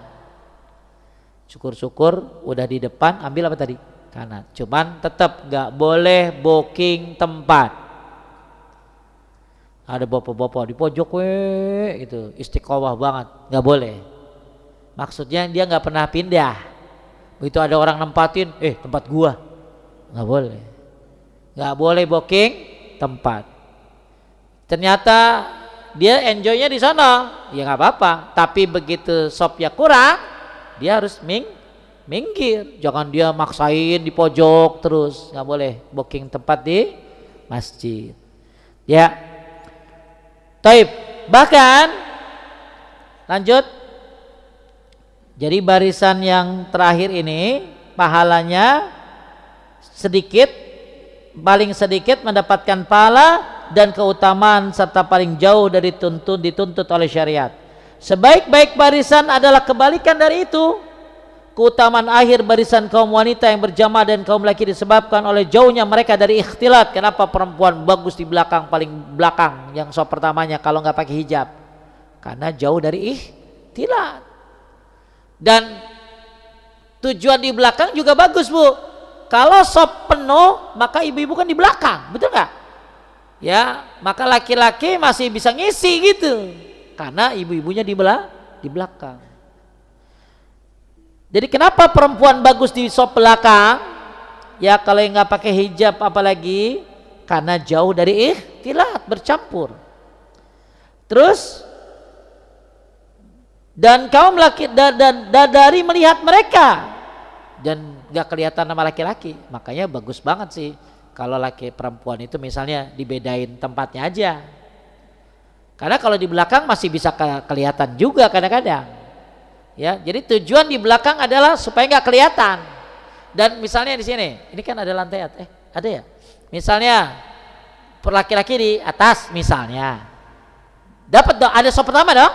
Syukur-syukur udah di depan, ambil apa tadi? Kanan. Cuman tetap nggak boleh booking tempat. Ada bapak-bapak di pojok itu istiqomah banget, nggak boleh. Maksudnya dia nggak pernah pindah. Begitu ada orang nempatin, tempat gua, nggak boleh. Nggak boleh booking tempat. Ternyata dia enjoynya di sana, ya nggak apa-apa. Tapi begitu shopnya kurang, dia harus minggir. Jangan dia maksain di pojok terus, nggak boleh booking tempat di masjid. Ya, taib. Bahkan lanjut. Jadi barisan yang terakhir ini pahalanya sedikit, paling sedikit mendapatkan pahala dan keutamaan serta paling jauh dari dituntut oleh syariat. Sebaik-baik barisan adalah kebalikan dari itu. Keutamaan akhir barisan kaum wanita yang berjamaah dan kaum laki disebabkan oleh jauhnya mereka dari ikhtilat. Kenapa perempuan bagus di belakang, paling belakang yang sop pertamanya kalau nggak pakai hijab? Karena jauh dari ikhtilat. Dan tujuan di belakang juga bagus Bu. Kalau sop penuh maka ibu-ibu kan di belakang, betul nggak? Ya, maka laki-laki masih bisa ngisi gitu, karena ibu-ibunya di belakang. Jadi kenapa perempuan bagus di sop belakang? Ya kalau yang nggak pakai hijab apalagi, karena jauh dari ikhtilat, bercampur. Terus dan kaum laki dan dari melihat mereka dan nggak kelihatan nama laki-laki, makanya bagus banget sih kalau laki perempuan itu misalnya dibedain tempatnya aja. Karena kalau di belakang masih bisa kelihatan juga kadang-kadang. Ya, jadi tujuan di belakang adalah supaya nggak kelihatan. Dan misalnya di sini, ini kan ada lantai ada ya. Misalnya laki-laki di atas misalnya, dapat dong, ada sop pertama dong.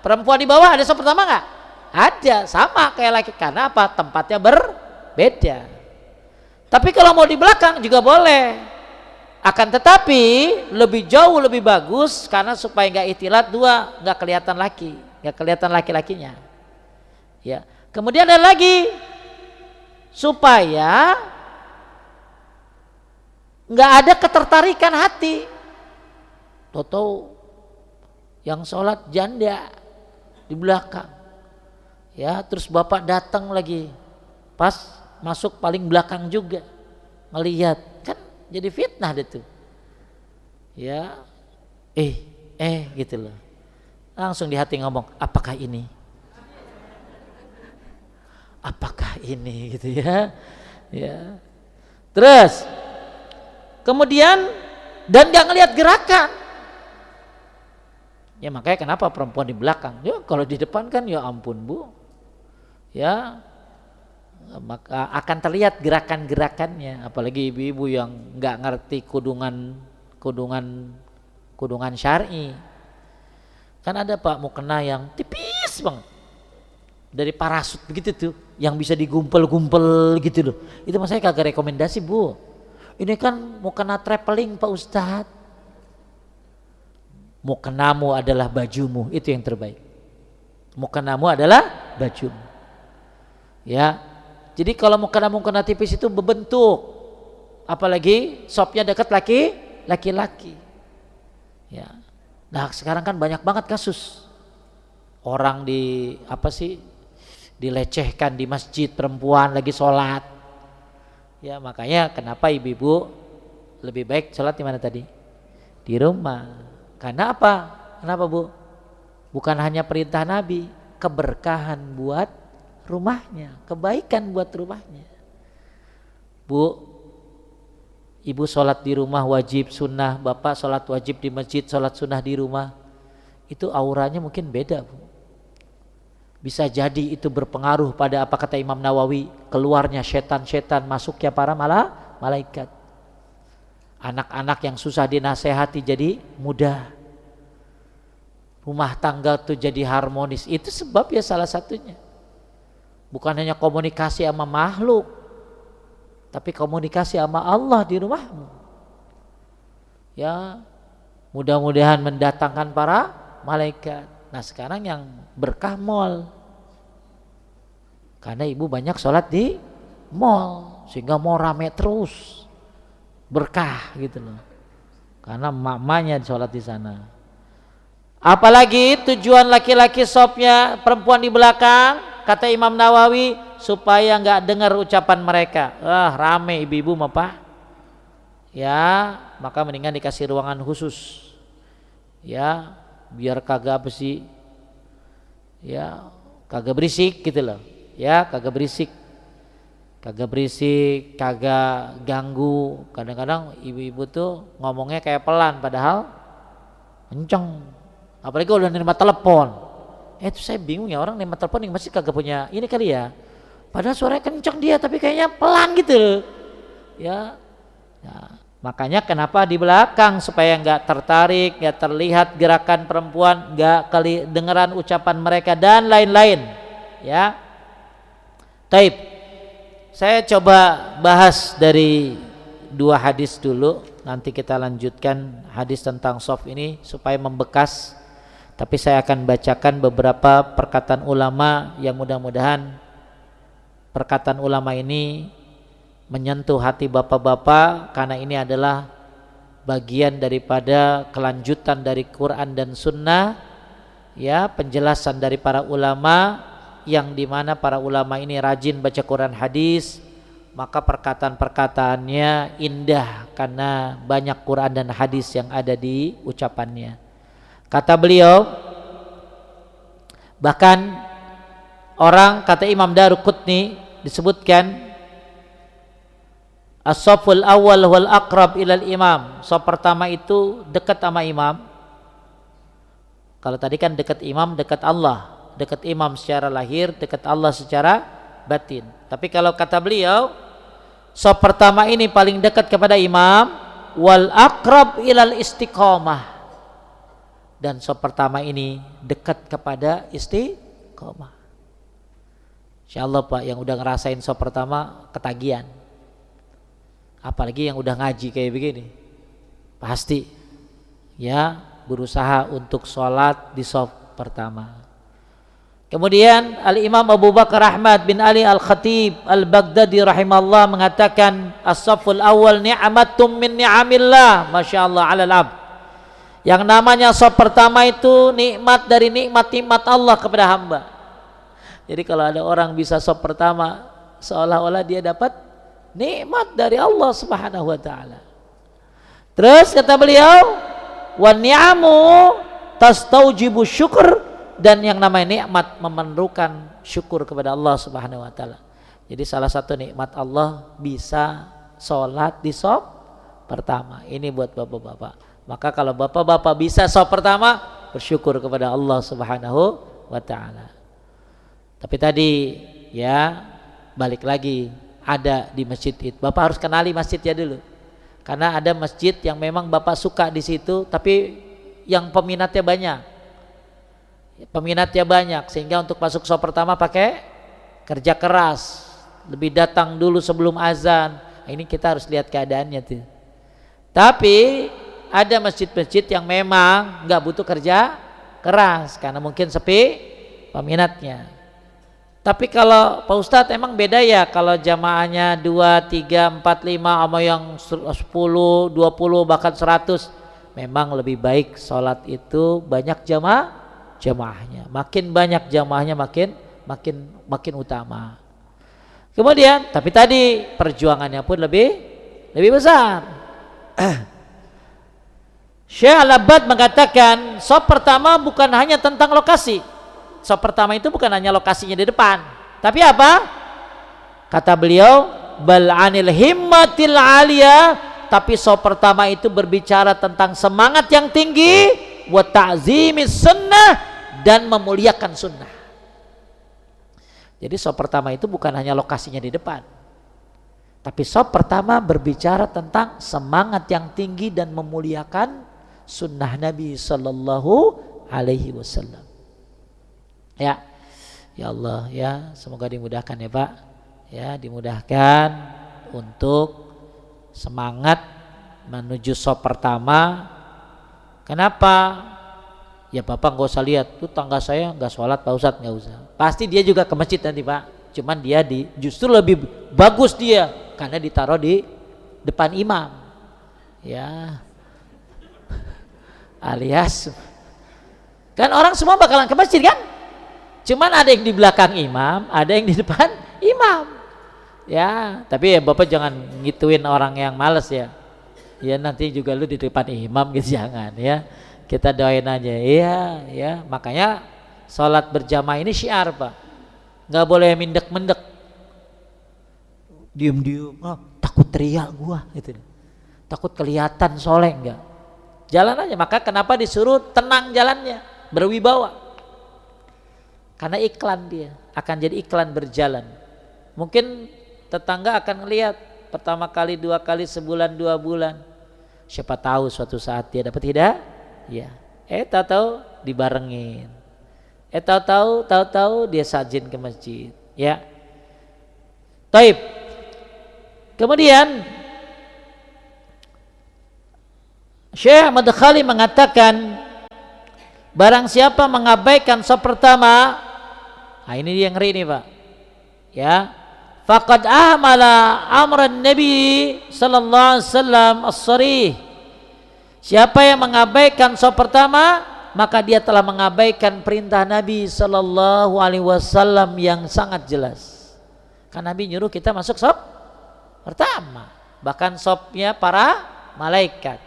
Perempuan di bawah ada sop pertama nggak? Ada, sama kayak laki. Karena apa? Tempatnya berbeda. Tapi kalau mau di belakang juga boleh. Akan tetapi lebih jauh lebih bagus karena supaya nggak itilat dua, nggak kelihatan laki-lakinya. Ya. Kemudian ada lagi supaya nggak ada ketertarikan hati. Toto yang sholat janda di belakang, ya terus bapak datang lagi pas masuk paling belakang juga ngelihat, kan jadi fitnah deh tuh. Ya, gitu loh. Langsung di hati ngomong, apakah ini gitu ya. Ya. Terus kemudian dan gak ngelihat gerakan. Ya makanya kenapa perempuan di belakang? Ya kalau di depan kan ya ampun Bu. Ya maka akan terlihat gerakan-gerakannya, apalagi ibu-ibu yang nggak ngerti kudungan syar'i. Kan ada Pak mukena yang tipis banget, dari parasut begitu tuh, yang bisa digumpel-gumpel gitu loh. Itu mas saya kagak rekomendasi Bu. Ini kan mukena traveling Pak Ustadz. Mukenamu adalah bajumu, itu yang terbaik. Mukenamu adalah bajumu. Ya. Jadi kalau mukena tipis itu berbentuk, apalagi sopnya dekat laki-laki. Ya. Nah sekarang kan banyak banget kasus orang dilecehkan di masjid, perempuan lagi sholat. Ya makanya kenapa ibu-ibu lebih baik sholat di mana tadi? Di rumah. Karena apa? Kenapa Bu? Bukan hanya perintah Nabi, keberkahan buat rumahnya, kebaikan buat rumahnya. Bu, ibu sholat di rumah wajib sunnah, bapak sholat wajib di masjid, sholat sunnah di rumah, itu auranya mungkin beda Bu. Bisa jadi itu berpengaruh pada apa kata Imam Nawawi, keluarnya setan-setan, masuknya para malaikat. Anak-anak yang susah dinasehati jadi mudah, rumah tangga tuh jadi harmonis. Itu sebab ya salah satunya. Bukan hanya komunikasi sama makhluk, tapi komunikasi sama Allah di rumahmu. Ya, mudah-mudahan mendatangkan para malaikat. Nah sekarang yang berkah mall, karena ibu banyak sholat di mall, sehingga mau rame terus, berkah gitu loh. Karena emak-emaknya sholat di sana. Apalagi tujuan laki-laki sopnya, perempuan di belakang. Kata Imam Nawawi supaya nggak dengar ucapan mereka. Rame ibu-ibu mah Pak. Ya, maka mendingan dikasih ruangan khusus. Ya, biar kagak kagak berisik gitu loh. Ya, kagak berisik, kagak ganggu. Kadang-kadang ibu-ibu tuh ngomongnya kayak pelan padahal kenceng. Apalagi kalau udah nerima telepon. Itu saya bingung ya, orang nerima telepon yang masih kagak punya ini kali ya. Padahal suaranya kenceng dia tapi kayaknya pelan gitu. Ya. Nah, makanya kenapa di belakang supaya nggak tertarik, nggak terlihat gerakan perempuan, nggak kedengeran ucapan mereka dan lain-lain. Ya. Taib. Saya coba bahas dari 2 hadis dulu, nanti kita lanjutkan hadis tentang soft ini supaya membekas. Tapi saya akan bacakan beberapa perkataan ulama yang mudah-mudahan perkataan ulama ini menyentuh hati bapak-bapak, karena ini adalah bagian daripada kelanjutan dari Quran dan Sunnah, ya, penjelasan dari para ulama yang dimana para ulama ini rajin baca Quran hadis, maka perkataan-perkataannya indah karena banyak Quran dan hadis yang ada di ucapannya. Kata beliau, bahkan orang, kata Imam Daruqutni disebutkan as-saful awal wal aqrab ilal imam. Saf pertama itu dekat sama imam, Kalau tadi kan dekat imam, dekat Allah, dekat imam secara lahir, dekat Allah secara batin. Tapi kalau kata beliau, sop pertama ini paling dekat kepada imam, wal aqrab ilal istiqomah. Dan sop pertama ini dekat kepada istiqomah. Insyaallah Pak, yang udah ngerasain sop pertama ketagihan. Apalagi yang udah ngaji kayak begini, pasti ya berusaha untuk sholat di sop pertama. Kemudian Al-Imam Abu Bakar Ahmad bin Ali Al-Khatib Al-Baghdadi rahimahullah mengatakan, as-saful awal ni'matum min ni'amillah, masyaallah 'alal 'abd. Yang namanya sop pertama itu nikmat dari nikmat-nikmat Allah kepada hamba. Jadi kalau ada orang bisa sop pertama, seolah-olah dia dapat nikmat dari Allah Subhanahu wa taala. Terus kata beliau, wan ni'amu tastaujibu syukur, dan yang namanya nikmat memerlukan syukur kepada Allah Subhanahu wa taala. Jadi salah satu nikmat Allah bisa sholat di sop pertama. Ini buat bapak-bapak. Maka kalau bapak-bapak bisa sop pertama, bersyukur kepada Allah Subhanahu wa taala. Tapi tadi ya balik lagi, ada di masjid itu. Bapak harus kenali masjidnya dulu. Karena ada masjid yang memang Bapak suka di situ, tapi yang peminatnya banyak. Peminatnya banyak sehingga untuk masuk sop pertama pakai kerja keras. Lebih datang dulu sebelum azan. Nah, ini kita harus lihat keadaannya tuh. Tapi ada masjid-masjid yang memang nggak butuh kerja keras karena mungkin sepi peminatnya. Tapi kalau Pak Ustadz emang beda ya kalau jamaahnya 2, 3, 4, 5 sama yang 10, 20 bahkan 100. Memang lebih baik sholat itu banyak jamaahnya. Makin banyak jamaahnya makin utama. Kemudian tapi tadi perjuangannya pun lebih besar. Syekh Al-Abbad mengatakan sop pertama bukan hanya tentang lokasi. Sop pertama itu bukan hanya lokasinya di depan, tapi apa? Kata beliau, bal anil himmatil aliyah, tapi sop pertama itu berbicara tentang semangat yang tinggi, wa ta'zimis sunnah, dan memuliakan sunnah. Jadi sop pertama itu bukan hanya lokasinya di depan, tapi sop pertama berbicara tentang semangat yang tinggi dan memuliakan sunnah Nabi Sallallahu Alaihi Wasallam. Ya Allah ya, semoga dimudahkan ya Pak, ya dimudahkan untuk semangat menuju sop pertama. Kenapa? Ya Bapak nggak usah lihat tuh tangga saya nggak sholat Pak Ustadz, nggak usah. Pasti dia juga ke masjid nanti Pak. Cuman dia justru lebih bagus dia karena ditaruh di depan imam. Ya, alias kan orang semua bakalan ke masjid kan? Cuman ada yang di belakang imam, ada yang di depan imam. Ya, tapi ya Bapak jangan ngituin orang yang males ya. Ya nanti juga lu di depan imam gitu, jangan ya. Kita doain aja. Iya, ya. Makanya sholat berjamaah ini syiar Pak. Nggak boleh mendek-mendek. Diem-diem, takut teriak gua gitu. Takut kelihatan soleh enggak. Jalan aja. Maka kenapa disuruh tenang jalannya, berwibawa. Karena iklan dia akan jadi iklan berjalan. Mungkin tetangga akan ngelihat pertama kali, 2 kali, sebulan, 2 bulan. Siapa tahu suatu saat dia dapat hidayah. Ya. Tahu dibarengin. Tahu dia sajin ke masjid. Ya. Taib. Kemudian Syekh Madkhali mengatakan, barang siapa mengabaikan sop pertama, nah ini yang ngeri nih Pak, ya, faqad ahmala amran Nabi sallallahu alaihi wasallam as-sarih. Siapa yang mengabaikan sop pertama, maka dia telah mengabaikan perintah Nabi sallallahu alaihi wasallam yang sangat jelas. Kan Nabi nyuruh kita masuk sop pertama, bahkan sopnya para malaikat,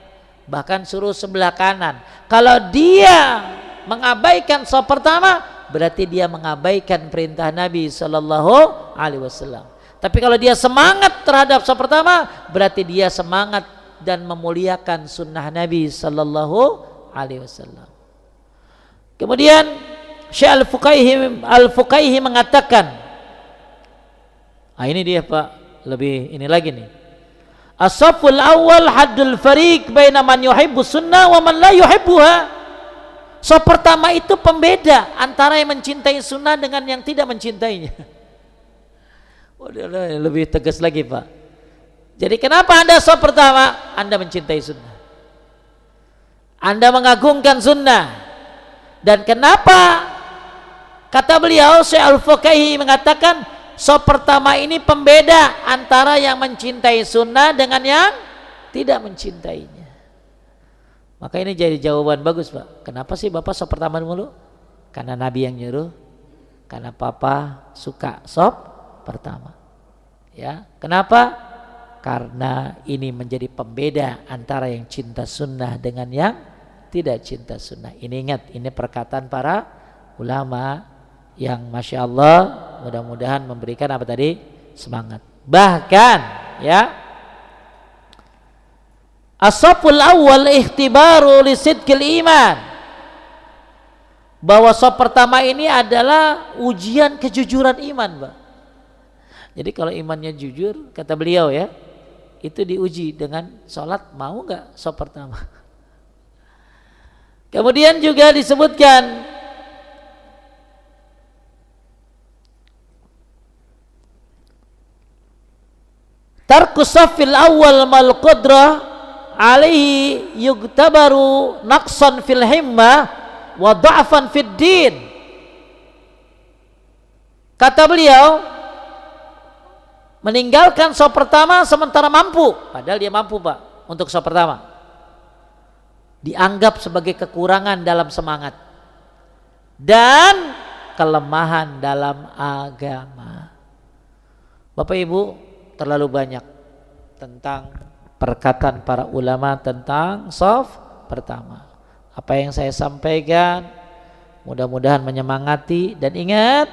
bahkan suruh sebelah kanan. Kalau dia mengabaikan sop pertama, berarti dia mengabaikan perintah Nabi Sallallahu Alaihi Wasallam. Tapi kalau dia semangat terhadap sop pertama, berarti dia semangat dan memuliakan sunnah Nabi Sallallahu Alaihi Wasallam. Kemudian Syekh Al-Fuqaihi mengatakan, ini dia Pak, lebih ini lagi nih. As-safful awal haddul fariq baina man yuhibbu sunnah wa man la yuhibbuha. So pertama itu pembeda antara yang mencintai sunnah dengan yang tidak mencintainya. Lebih tegas lagi Pak. Jadi kenapa Anda so pertama? Anda mencintai sunnah, Anda mengagungkan sunnah. Dan kenapa kata beliau Syekh Al-Fuqaihi mengatakan so pertama ini pembeda antara yang mencintai sunnah dengan yang tidak mencintainya. Maka ini jadi jawaban bagus Pak. Kenapa sih Bapak sop pertama dulu? Karena Nabi yang nyuruh. Karena Papa suka sop pertama. Ya, kenapa? Karena ini menjadi pembeda antara yang cinta sunnah dengan yang tidak cinta sunnah. Ini ingat, ini perkataan para ulama yang Masya Allah mudah-mudahan memberikan apa tadi? Semangat. Bahkan ya, as-safful awwal ihtibaru li sidqil iman. Bahwa saf pertama ini adalah ujian kejujuran iman, Pak. Jadi kalau imannya jujur, kata beliau ya, itu diuji dengan sholat, mau nggak saf pertama. Kemudian juga disebutkan tarkus safil awal mal qudrah alaihi yugtabaru naqsan fil himmah wa dha'fan fid din. Kata beliau, meninggalkan saf pertama sementara mampu, padahal dia mampu Pak untuk saf pertama, dianggap sebagai kekurangan dalam semangat dan kelemahan dalam agama. Bapak Ibu, terlalu banyak tentang perkataan para ulama tentang shaf pertama. Apa yang saya sampaikan mudah-mudahan menyemangati, dan ingat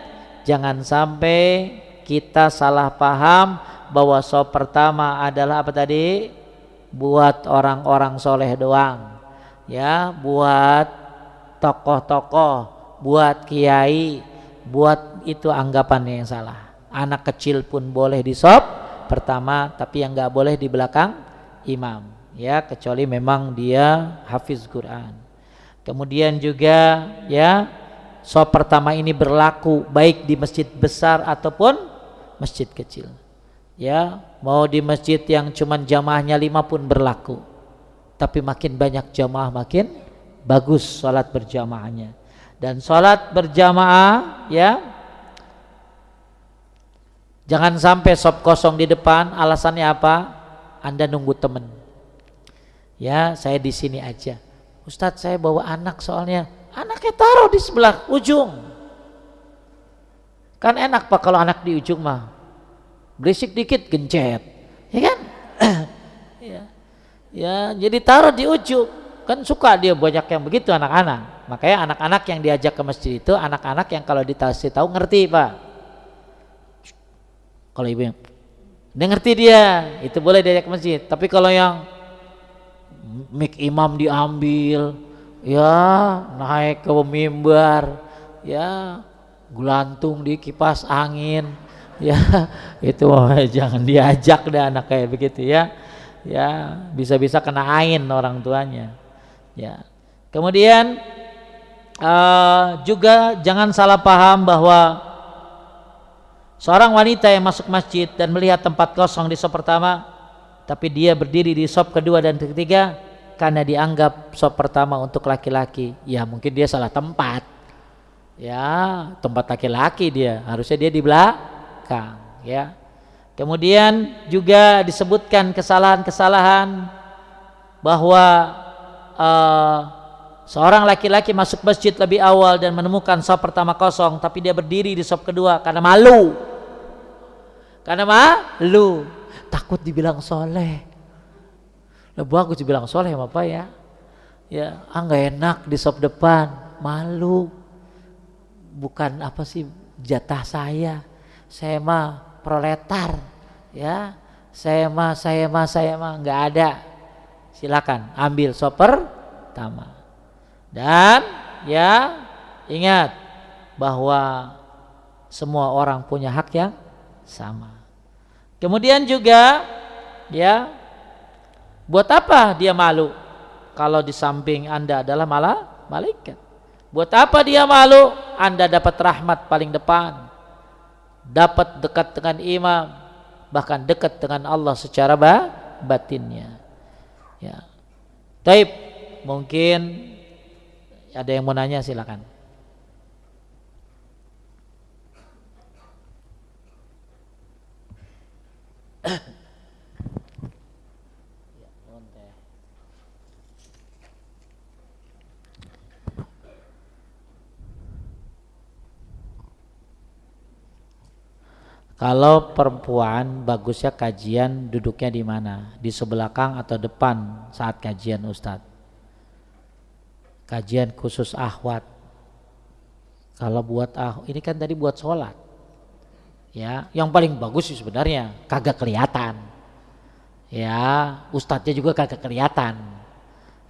jangan sampai kita salah paham bahwa shaf pertama adalah apa tadi? Buat orang-orang soleh doang. Ya, buat tokoh-tokoh, buat kiai, buat itu anggapannya yang salah. Anak kecil pun boleh di shaf pertama, tapi yang nggak boleh di belakang imam, ya, kecuali memang dia hafiz Quran. Kemudian juga ya, shaf pertama ini berlaku baik di masjid besar ataupun masjid kecil. Ya, mau di masjid yang cuman jamaahnya 5 pun berlaku. Tapi makin banyak jamaah makin bagus sholat berjamaahnya. Dan sholat berjamaah ya, jangan sampai shaf kosong di depan. Alasannya apa? Anda nunggu teman. Ya, saya di sini aja. Ustadz, saya bawa anak, soalnya anaknya taruh di sebelah ujung. Kan enak Pak kalau anak di ujung mah. Berisik dikit gencet. Ya kan? Ya. Ya, jadi taruh di ujung. Kan suka dia banyak yang begitu anak-anak. Makanya anak-anak yang diajak ke masjid itu anak-anak yang kalau dikasih tahu ngerti Pak. Kalau ibu yang dia ngerti, dia itu boleh diajak ke masjid. Tapi kalau yang mik imam diambil, ya naik ke mimbar, ya gelantung di kipas angin, ya itu jangan diajak deh anak kayak begitu ya. Ya, bisa-bisa kena ain orang tuanya. Ya. Kemudian juga jangan salah paham bahwa seorang wanita yang masuk masjid dan melihat tempat kosong di shaf pertama, tapi dia berdiri di shaf kedua dan ketiga karena dianggap shaf pertama untuk laki-laki. Ya, mungkin dia salah tempat. Ya, tempat laki-laki dia, harusnya dia di belakang, ya. Kemudian juga disebutkan kesalahan-kesalahan bahwa seorang laki-laki masuk masjid lebih awal dan menemukan shaf pertama kosong, tapi dia berdiri di shaf kedua karena malu. Karena malu, takut dibilang soleh. Lah bagus dibilang soleh apa ya? Ya, nggak enak di shaf depan, malu. Bukan apa sih jatah saya mah proletar, ya, saya mah nggak ada. Silakan ambil shaf pertama. Dan ya ingat bahwa semua orang punya hak yang sama. Kemudian juga ya, buat apa dia malu kalau di samping Anda adalah malah malaikat? Buat apa dia malu? Anda dapat rahmat paling depan, dapat dekat dengan imam, bahkan dekat dengan Allah secara batinnya. Ya. Taib, mungkin ada yang mau nanya, silakan. Kalau perempuan bagusnya kajian duduknya di mana? Di sebelah belakang atau depan saat kajian Ustadz? Kajian khusus ahwat. Kalau buat ini kan tadi buat sholat. Ya, yang paling bagus sih sebenarnya kagak kelihatan. Ya, Ustadznya juga kagak kelihatan.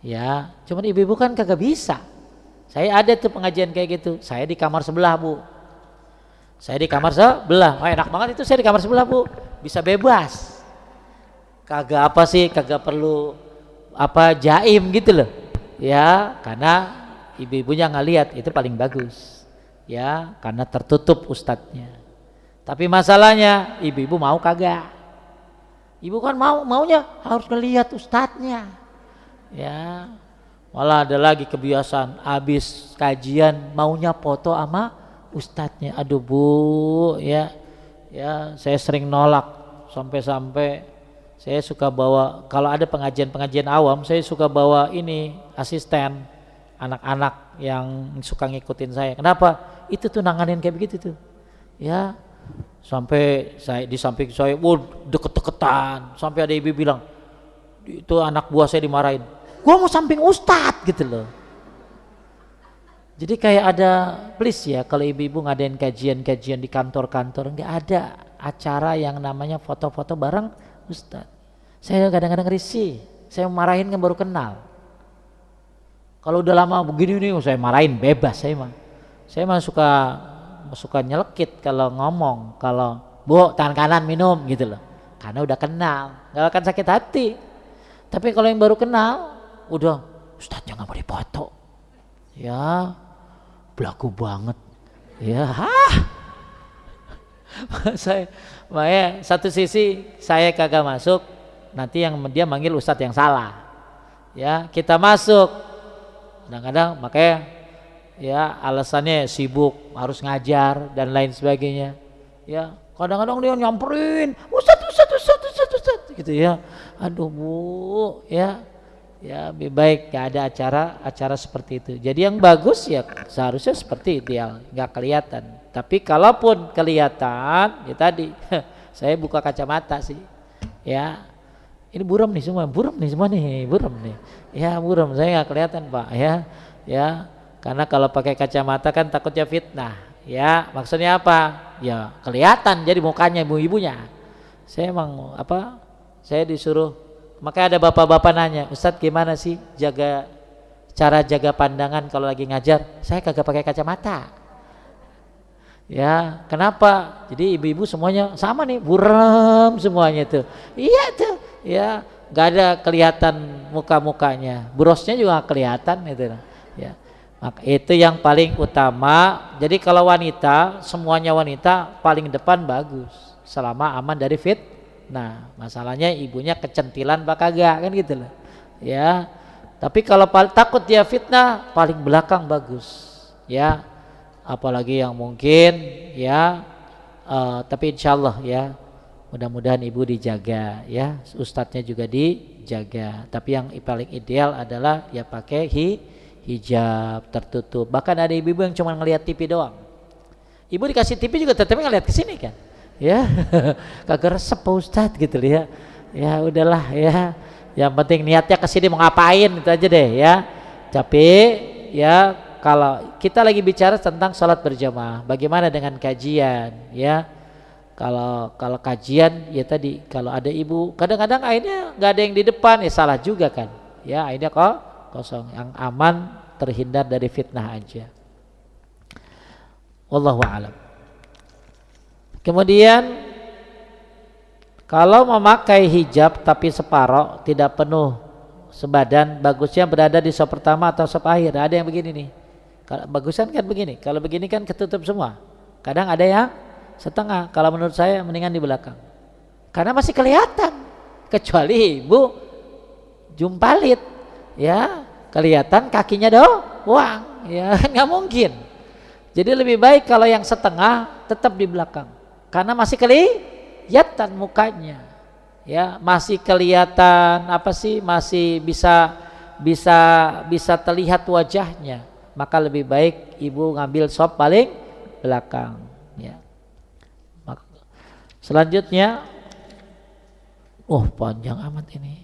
Ya, cuman ibu-ibu kan kagak bisa. Saya ada tuh pengajian kayak gitu. Saya di kamar sebelah, Bu. Saya di kamar sebelah. Wah, enak banget itu, saya di kamar sebelah, Bu. Bisa bebas. Kagak apa sih, kagak perlu apa jaim gitu loh. Ya, karena ibu-ibunya ngeliat itu paling bagus. Ya, karena tertutup ustadznya. Tapi masalahnya ibu-ibu mau kagak? Ibu kan maunya harus ngelihat ustadznya. Ya, malah ada lagi kebiasaan habis kajian maunya foto sama ustadznya. Aduh Bu, ya saya sering nolak sampai saya suka bawa, kalau ada pengajian awam saya suka bawa ini asisten anak-anak yang suka ngikutin saya. Kenapa? Itu tuh nanganin kayak begitu tuh. Ya, sampai saya di samping saya, deket-deketan, sampai ada ibu bilang itu anak buah saya dimarahin. Gua mau samping ustadz gitu loh. Jadi kayak ada, please ya, kalau ibu-ibu ngadain kajian-kajian di kantor-kantor, nggak ada acara yang namanya foto-foto bareng ustadz. Saya kadang-kadang risih, saya marahin kan baru kenal. Kalau udah lama begini nih, saya marahin bebas saya mah. Saya mah suka nyelekit kalau ngomong, kalau Bu tangan kanan minum gitu loh, karena udah kenal, nggak akan sakit hati. Tapi kalau yang baru kenal, udah ustadz jangan mau dipoto, ya belagu banget, ya. Makanya satu sisi saya kagak masuk, nanti yang dia manggil ustadz yang salah, ya kita masuk. Kadang-kadang makanya ya alasannya sibuk harus ngajar dan lain sebagainya. Ya kadang-kadang dia nyamperin ustadz gitu ya. Aduh Bu, ya lebih baik gak ada acara seperti itu. Jadi yang bagus ya seharusnya seperti ideal, nggak kelihatan. Tapi kalaupun kelihatan, ya tadi saya buka kacamata sih. Ya ini buram nih semua nih, buram nih. Ya buram, saya nggak kelihatan Pak. Ya karena kalau pakai kacamata kan takutnya fitnah. Ya maksudnya apa? Ya kelihatan jadi mukanya ibu-ibunya. Saya emang saya disuruh. Makanya ada bapak-bapak nanya, Ustadz gimana sih cara jaga pandangan kalau lagi ngajar? Saya kagak pakai kacamata. Ya, kenapa? Jadi ibu-ibu semuanya sama nih, buram semuanya tuh. Iya tuh, ya, nggak ada kelihatan muka-mukanya. Brosnya juga kelihatan itu. Ya, maka itu yang paling utama. Jadi kalau wanita, semuanya wanita paling depan bagus, selama aman dari fit. Nah, masalahnya ibunya kecentilan apa kagak kan gitu loh. Ya. Tapi kalau takut dia fitnah, paling belakang bagus. Ya. Apalagi yang mungkin ya tapi insyaallah ya mudah-mudahan ibu dijaga ya, ustadznya juga dijaga. Tapi yang paling ideal adalah ya pakai hijab tertutup. Bahkan ada ibu-ibu yang cuma ngelihat TV doang. Ibu dikasih TV juga tetap ngelihat ke sini kan. Ya kagak resep Pak Ustadz gitu ya. Ya udahlah ya, yang penting niatnya kesini mau ngapain itu aja deh ya. Tapi ya kalau kita lagi bicara tentang sholat berjamaah, bagaimana dengan kajian ya? Kalau kajian ya tadi kalau ada ibu, kadang-kadang akhirnya nggak ada yang di depan, ya salah juga kan. Ya akhirnya kosong, yang aman terhindar dari fitnah aja. Wallahu a'lam. Kemudian kalau memakai hijab tapi separoh, tidak penuh sebadan, bagusnya berada di sop pertama atau sop akhir. Ada yang begini nih. Kalau bagusan kan begini, kalau begini kan ketutup semua. Kadang ada yang setengah. Kalau menurut saya mendingan di belakang. Karena masih kelihatan. Kecuali ibu jumpalit, ya kelihatan kakinya doang, ya nggak mungkin. Jadi lebih baik kalau yang setengah tetap di belakang. Karena masih kelihatan mukanya, ya masih kelihatan masih bisa terlihat wajahnya. Maka lebih baik ibu ngambil sop paling belakang, ya. Selanjutnya, panjang amat ini.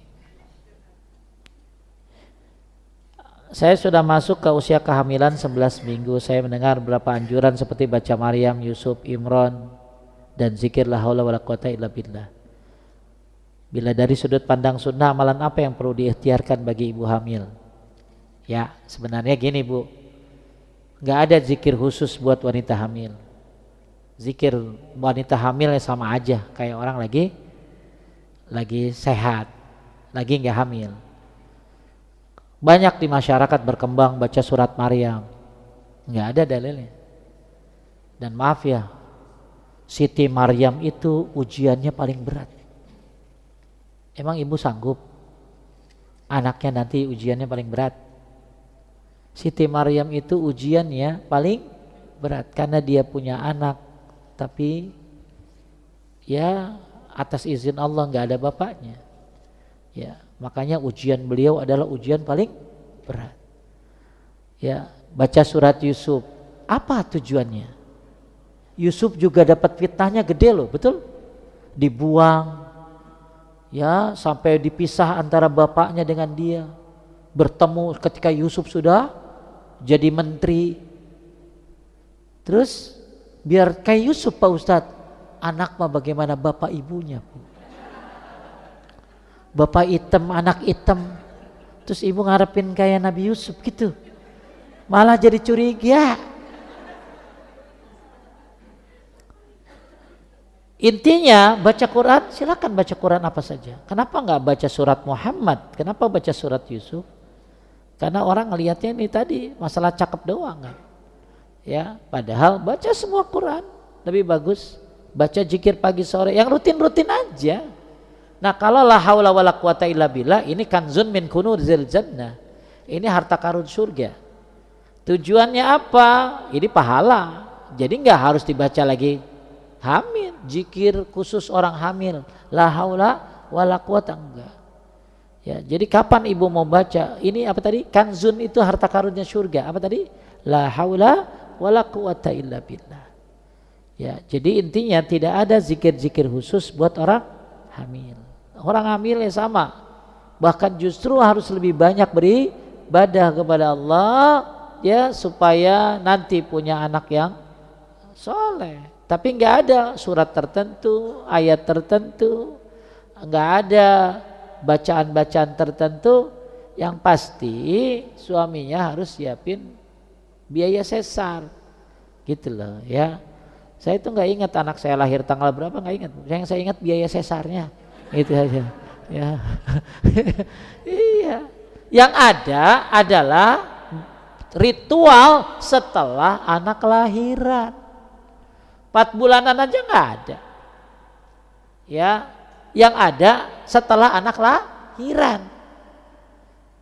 Saya sudah masuk ke usia kehamilan 11 minggu. Saya mendengar beberapa anjuran seperti baca Maryam, Yusuf, Imran, dan zikir la haula wala quwata illa billah. Bila dari sudut pandang sunnah, amalan apa yang perlu diikhtiarkan bagi ibu hamil? Ya, sebenarnya gini Bu, nggak ada zikir khusus buat wanita hamil. Zikir wanita hamil sama aja kayak orang lagi sehat, lagi nggak hamil. Banyak di masyarakat berkembang baca surat Maryam, nggak ada dalilnya. Dan maaf ya, Siti Maryam itu ujiannya paling berat. Emang ibu sanggup anaknya nanti ujiannya paling berat? Siti Maryam itu ujiannya paling berat karena dia punya anak, tapi ya atas izin Allah nggak ada bapaknya. Ya, makanya ujian beliau adalah ujian paling berat. Ya, baca surat Yusuf. Apa tujuannya? Yusuf juga dapat fitnahnya gede loh, betul? Dibuang, ya sampai dipisah antara bapaknya dengan dia. Bertemu ketika Yusuf sudah jadi menteri. Terus biar kayak Yusuf Pak Ustadz, anak mah bagaimana bapak ibunya Bu? Bapak hitam, anak hitam. Terus ibu ngarepin kayak Nabi Yusuf gitu. Malah jadi curiga. Intinya baca Quran, silakan baca Quran apa saja. Kenapa nggak baca surat Muhammad? Kenapa baca surat Yusuf? Karena orang ngelihatnya ini tadi masalah cakep doang kan. Ya, padahal baca semua Quran lebih bagus. Baca zikir pagi sore yang rutin-rutin aja. Nah, kalau la haula wala quwata illa billah ini kanzun min kunuzil jannah. Ini harta karun surga. Tujuannya apa? Ini pahala. Jadi enggak harus dibaca lagi hamil, zikir khusus orang hamil. La haula wala quwata enggak. Ya, jadi kapan ibu mau baca? Ini apa tadi? Kanzun itu harta karunnya surga. Apa tadi? La haula wala quwata illa billah. Ya, jadi intinya tidak ada zikir-zikir khusus buat orang hamil. Orang hamil ya sama, bahkan justru harus lebih banyak beribadah kepada Allah ya supaya nanti punya anak yang soleh. Tapi nggak ada surat tertentu, ayat tertentu, nggak ada bacaan-bacaan tertentu. Yang pasti suaminya harus siapin biaya sesar, gitu loh ya. Saya itu nggak ingat anak saya lahir tanggal berapa, nggak ingat. Yang saya ingat biaya sesarnya. Itu aja ya. Iya, yang ada adalah ritual setelah anak lahiran. 4 bulanan aja nggak ada ya, yang ada setelah anak lahiran.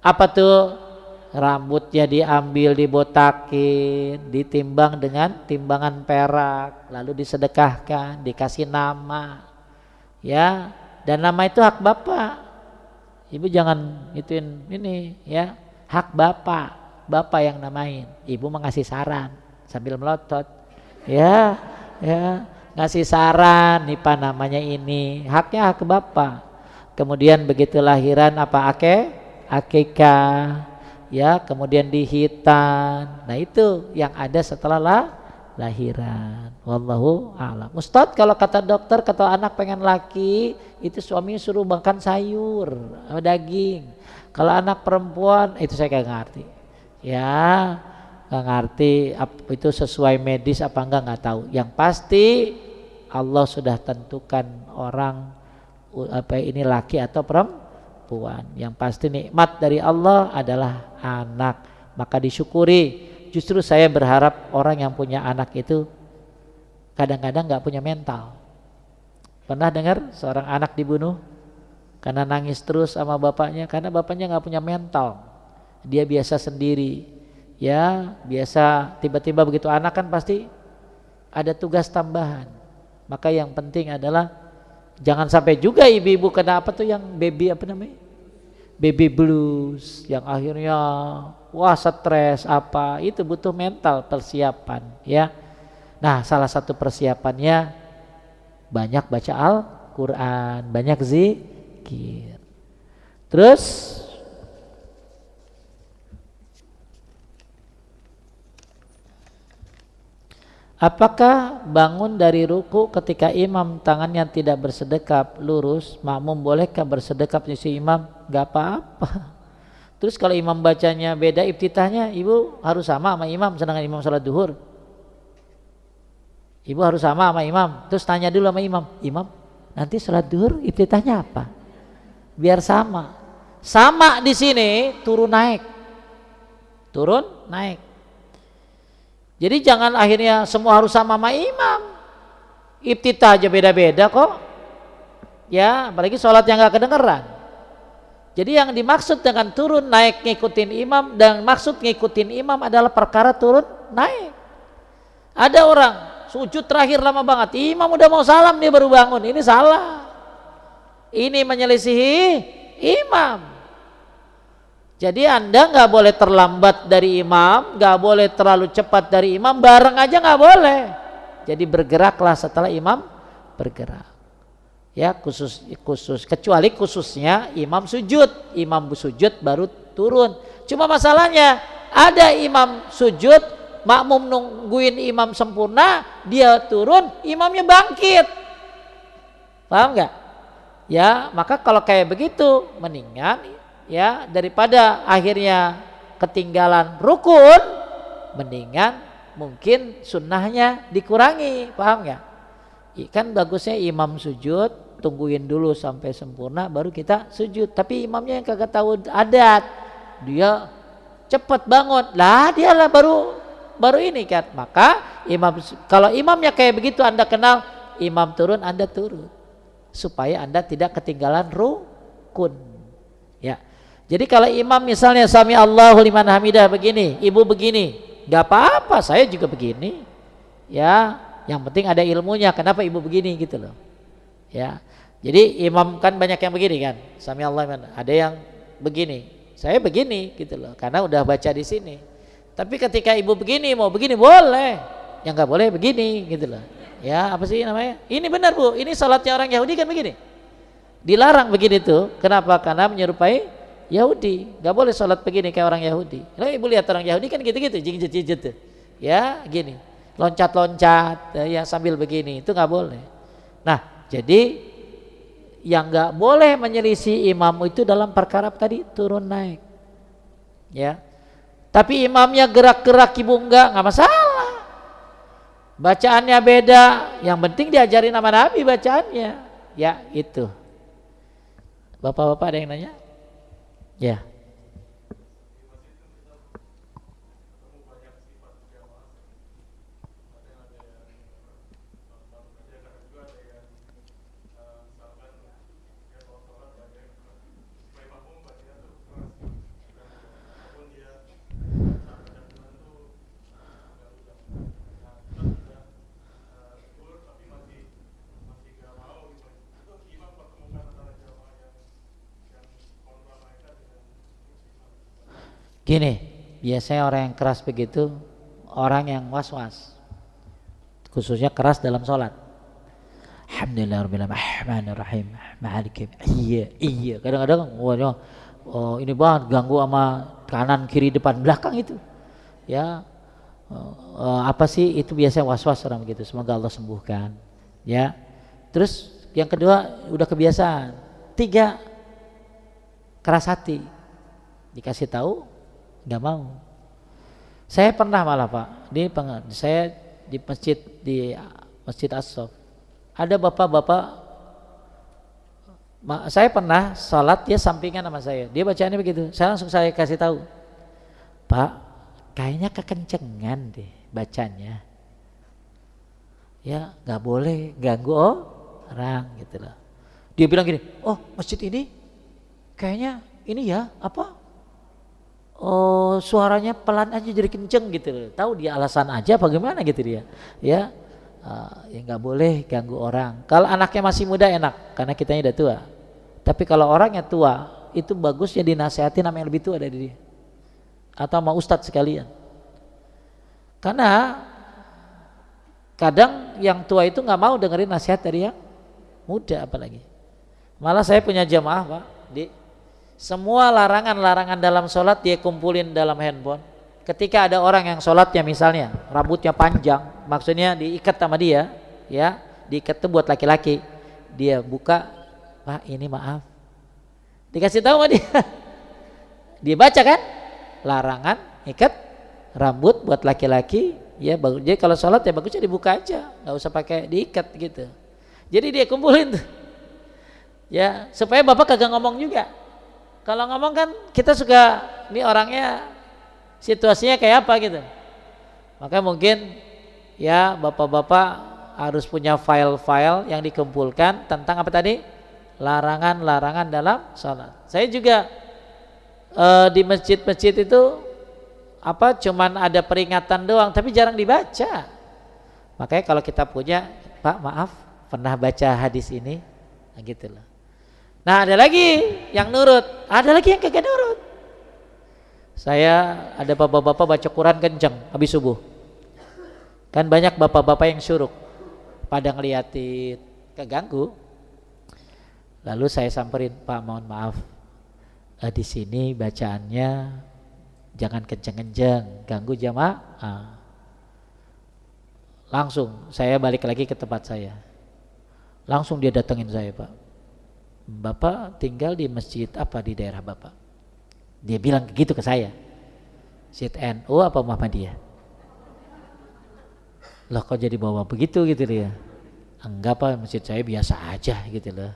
Apa tuh? Rambutnya diambil, dibotakin, ditimbang dengan timbangan perak, lalu disedekahkan, dikasih nama ya. Dan nama itu hak bapak. Ibu jangan ituin ini ya. Hak bapak yang namain. Ibu mengasih saran sambil melotot. Ya, ngasih saran nih Pak namanya ini. Haknya hak bapak. Kemudian begitu lahiran apa akikah. Ya, kemudian dihitan. Nah, itu yang ada setelah lahiran. Wallahu a'lam. Ustadz, kalau kata dokter, kata anak pengen laki, itu suami suruh makan sayur, daging. Kalau anak perempuan, itu saya gak ngerti. Ya, nggak ngerti itu sesuai medis apa nggak tahu. Yang pasti Allah sudah tentukan orang ini laki atau perempuan. Yang pasti nikmat dari Allah adalah anak, maka disyukuri. Justru saya berharap orang yang punya anak itu kadang-kadang nggak punya mental. Pernah dengar seorang anak dibunuh karena nangis terus sama bapaknya, karena bapaknya nggak punya mental. Dia biasa sendiri, ya biasa. Tiba-tiba begitu anak kan pasti ada tugas tambahan. Maka yang penting adalah jangan sampai juga ibu-ibu kena apa tuh yang baby apa namanya, baby blues, yang akhirnya wah stres apa, itu butuh mental persiapan ya. Nah salah satu persiapannya banyak baca Al-Quran, banyak zikir. Terus apakah bangun dari ruku ketika imam tangannya tidak bersedekap lurus, makmum bolehkah bersedekap si imam? Gak apa-apa. Terus kalau imam bacanya beda iftitahnya, ibu harus sama imam, sedangkan imam sholat duhur. Ibu harus sama imam. Terus tanya dulu sama imam, imam nanti sholat duhur iftitahnya apa? Biar sama. Sama di sini turun naik. Turun naik. Jadi jangan akhirnya semua harus sama imam. Iftitah aja beda-beda kok. Ya, apalagi sholat yang gak kedengeran. Jadi yang dimaksud dengan turun naik ngikutin imam, dan maksud ngikutin imam adalah perkara turun naik. Ada orang sujud terakhir lama banget, imam udah mau salam dia baru bangun, ini salah. Ini menyelisihi imam. Jadi Anda nggak boleh terlambat dari imam, nggak boleh terlalu cepat dari imam, bareng aja nggak boleh. Jadi bergeraklah setelah imam bergerak. Ya khusus kecuali khususnya imam sujud baru turun. Cuma masalahnya ada imam sujud, makmum nungguin imam sempurna, dia turun, imamnya bangkit. Paham nggak? Ya maka kalau kayak begitu mendingan ya daripada akhirnya ketinggalan rukun, mendingan mungkin sunnahnya dikurangi. Paham nggak? Kan bagusnya imam sujud, tungguin dulu sampai sempurna baru kita sujud. Tapi imamnya yang kagak tahu adat, dia cepat bangun, lah dia lah baru ini kan. Maka kalau imamnya kayak begitu Anda kenal, imam turun Anda turun supaya Anda tidak ketinggalan rukun. Ya. Jadi kalau imam misalnya sami Allahu liman hamidah begini, ibu begini, nggak apa-apa, saya juga begini. Ya, yang penting ada ilmunya. Kenapa ibu begini gitu loh. Ya. Jadi imam kan banyak yang begini kan, sami Allah liman, ada yang begini, saya begini gitu loh, karena udah baca di sini. Tapi ketika ibu begini mau begini boleh, yang nggak boleh begini gitu loh. Ya apa sih namanya? Ini benar bu, ini salatnya orang Yahudi kan begini, dilarang begini tuh. Kenapa? Karena menyerupai Yahudi, nggak boleh salat begini kayak orang Yahudi. Nah, ibu lihat orang Yahudi kan gitu-gitu, jinjit-jinjit tuh, ya gini, loncat-loncat, ya sambil begini, itu nggak boleh. Nah jadi yang nggak boleh menyelisih imam itu dalam perkara tadi turun naik, ya. Tapi imamnya gerak-gerak ibu enggak masalah. Bacaannya beda, yang penting diajarin sama Nabi bacaannya, ya itu. Bapak-bapak ada yang nanya? Ya. Gini, biasanya orang yang keras begitu orang yang was-was, khususnya keras dalam sholat. Alhamdulillahirrahmanirrahim, maliki iya. Kadang-kadang ini banget ganggu sama kanan kiri depan belakang itu. Ya apa sih itu biasanya was-was orang begitu. Semoga Allah sembuhkan. Ya. Terus yang kedua udah kebiasaan. 3 keras hati, dikasih tahu nggak mau. Saya pernah malah Pak, saya di Masjid As-Sof. Ada bapak-bapak, saya pernah sholat dia sampingan sama saya. Dia bacaannya begitu. Saya kasih tahu, Pak, kayaknya kekencengan deh bacanya. Ya nggak boleh ganggu orang gitu loh. Dia bilang gini, oh masjid ini kayaknya ini ya apa? Oh suaranya pelan aja jadi kenceng gitu loh. Tahu dia alasan aja bagaimana gitu dia. Ya ya nggak boleh ganggu orang. Kalau anaknya masih muda enak karena kitanya udah tua. Tapi kalau orangnya tua itu bagusnya dinasehatin sama yang lebih tua dari dia. Atau sama ustadz sekalian. Karena kadang yang tua itu nggak mau dengerin nasihat dari yang muda apalagi. Malah saya punya jamaah Pak, semua larangan-larangan dalam sholat dia kumpulin dalam handphone. Ketika ada orang yang sholatnya misalnya rambutnya panjang, maksudnya diikat sama dia, ya diikat itu buat laki-laki. Dia buka, Pak ini maaf, dikasih tahu sama dia. Dia baca kan, larangan ikat rambut buat laki-laki. Ya bagus. Jadi kalau sholat ya bagusnya dibuka aja, nggak usah pakai diikat gitu. Jadi dia kumpulin tuh, ya supaya bapak kagak ngomong juga. Kalau ngomong kan kita suka ini orangnya situasinya kayak apa gitu. Maka mungkin ya bapak-bapak harus punya file-file yang dikumpulkan tentang apa tadi? Larangan-larangan dalam sholat. Saya juga di masjid-masjid itu apa cuman ada peringatan doang tapi jarang dibaca. Makanya kalau kita punya, Pak maaf pernah baca hadis ini, nah gitu loh. Nah ada lagi yang nurut, ada lagi yang kagak nurut. Saya ada bapak-bapak baca Quran kenceng habis subuh. Kan banyak bapak-bapak yang syuruk pada ngeliatin, keganggu. Lalu saya samperin, Pak mohon maaf, di sini bacaannya jangan kenceng-kenceng, ganggu jamaah. Langsung saya balik lagi ke tempat saya. Langsung dia datengin saya, Pak. Bapak tinggal di masjid apa di daerah Bapak? Dia bilang gitu ke saya. Masjid NU apa Muhammadiyah? Loh kok jadi bawa begitu gitu dia? Enggak Pak, masjid saya biasa aja gitu loh.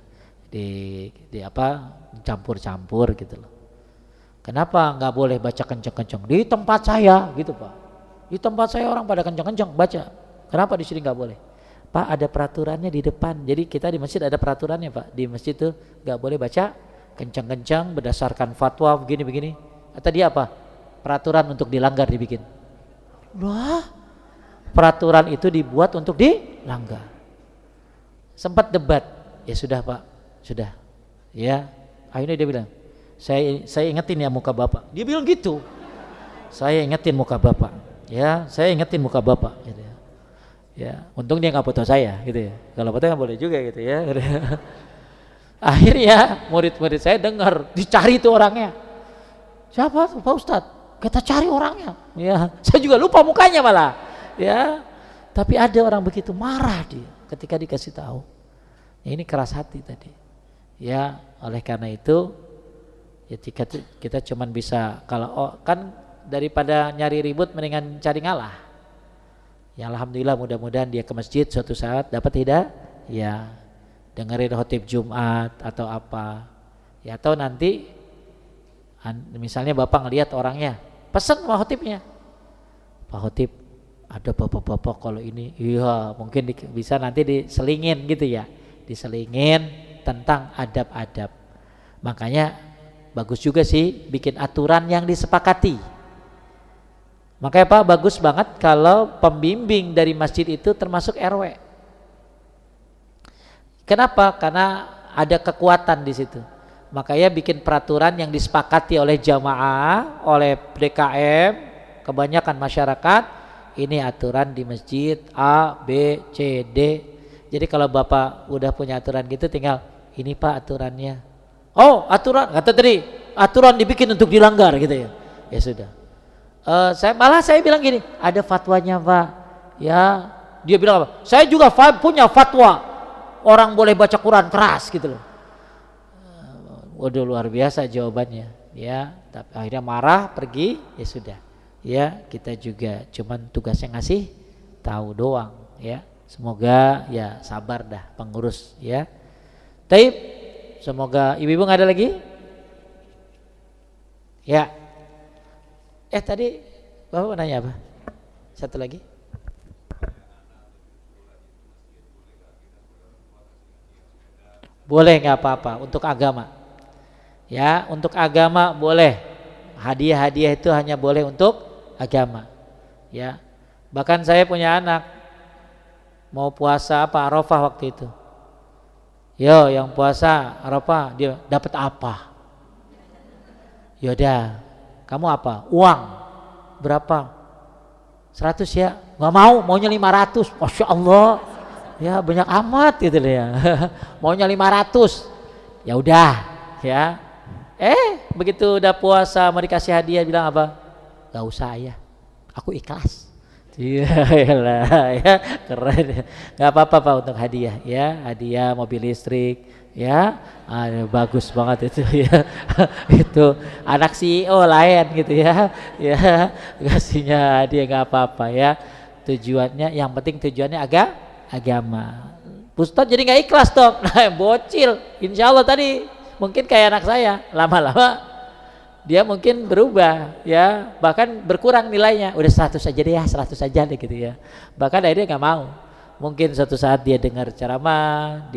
Di apa campur-campur gitu loh. Kenapa nggak boleh baca kenceng-kenceng di tempat saya gitu Pak? Di tempat saya orang pada kenceng-kenceng baca. Kenapa di sini nggak boleh? Pak ada peraturannya di depan. Jadi kita di masjid ada peraturannya Pak. Di masjid tuh nggak boleh baca kenceng-kenceng berdasarkan fatwa begini-begini. Atau dia apa? Peraturan untuk dilanggar dibikin. Wah, peraturan itu dibuat untuk dilanggar. Sempat debat, ya sudah Pak, sudah. Ya, akhirnya dia bilang, saya ingetin ya muka Bapak. Dia bilang gitu. Saya ingetin muka Bapak. Ya, saya ingetin muka Bapak. Gitu ya. Ya, untung dia nggak foto saya, gitu ya. Kalau foto nggak boleh juga, gitu ya. Akhirnya murid-murid saya dengar, dicari tuh orangnya. Siapa tuh Pak Ustadz? Kita cari orangnya. Ya, saya juga lupa mukanya malah. Ya, tapi ada orang begitu marah dia ketika dikasih tahu. Ya, ini keras hati tadi. Ya, oleh karena itu, ya kita cuman bisa kalau kan daripada nyari ribut mendingan cari ngalah. Ya alhamdulillah mudah-mudahan dia ke masjid suatu saat dapat ya dengerin khotib Jumat atau apa. Ya atau nanti misalnya Bapak ngelihat orangnya, pesan sama khotibnya. Pak khotib, ada bapak-bapak kalau ini, iya mungkin bisa nanti diselingin gitu ya. Diselingin tentang adab-adab. Makanya bagus juga sih bikin aturan yang disepakati. Makanya Pak bagus banget kalau pembimbing dari masjid itu termasuk RW. Kenapa? Karena ada kekuatan di situ. Makanya bikin peraturan yang disepakati oleh jamaah, oleh DKM, kebanyakan masyarakat. Ini aturan di masjid A, B, C, D. Jadi kalau Bapak udah punya aturan gitu tinggal ini Pak aturannya. Oh aturan, kata tadi aturan dibikin untuk dilanggar gitu ya. Ya sudah. Saya bilang gini, ada fatwanya Pak. Ya, dia bilang apa? Saya juga punya fatwa. Orang boleh baca Quran keras gitu loh. Waduh luar biasa jawabannya. Ya, tapi akhirnya marah pergi. Ya sudah. Ya, kita juga cuman tugasnya ngasih tahu doang ya. Semoga ya sabar dah pengurus ya. Taib, semoga ibu-ibu nggak ada lagi? Ya. Tadi Bapak nanya apa? Satu lagi. Boleh, nggak apa-apa untuk agama. Ya, untuk agama boleh. Hadiah-hadiah itu hanya boleh untuk agama. Ya. Bahkan saya punya anak mau puasa apa Arafah waktu itu. Yo, yang puasa Arafah dia dapat apa? Yaudah, kamu apa? Uang. Berapa? 100 ya? Nggak mau, maunya 500. Masya Allah. Ya banyak amat gitu ya. Maunya 500. Ya udah, ya. Begitu udah puasa mau dikasih hadiah bilang apa? Gak usah ya. Aku ikhlas. Iya ya, keren. Gak apa-apa Pak untuk hadiah ya. Hadiah mobil listrik ya. Bagus banget itu ya. Itu anak CEO lain gitu ya. Ya, kasihnya hadiah gak apa-apa ya. Tujuannya, yang penting tujuannya agama. Ustadz jadi nggak ikhlas dong. Nah, bocil, insya Allah tadi mungkin kayak anak saya, lama-lama dia mungkin berubah ya, bahkan berkurang nilainya. Udah 100 aja deh ya, 100 aja deh gitu ya. Bahkan akhirnya nggak mau. Mungkin suatu saat dia dengar ceramah,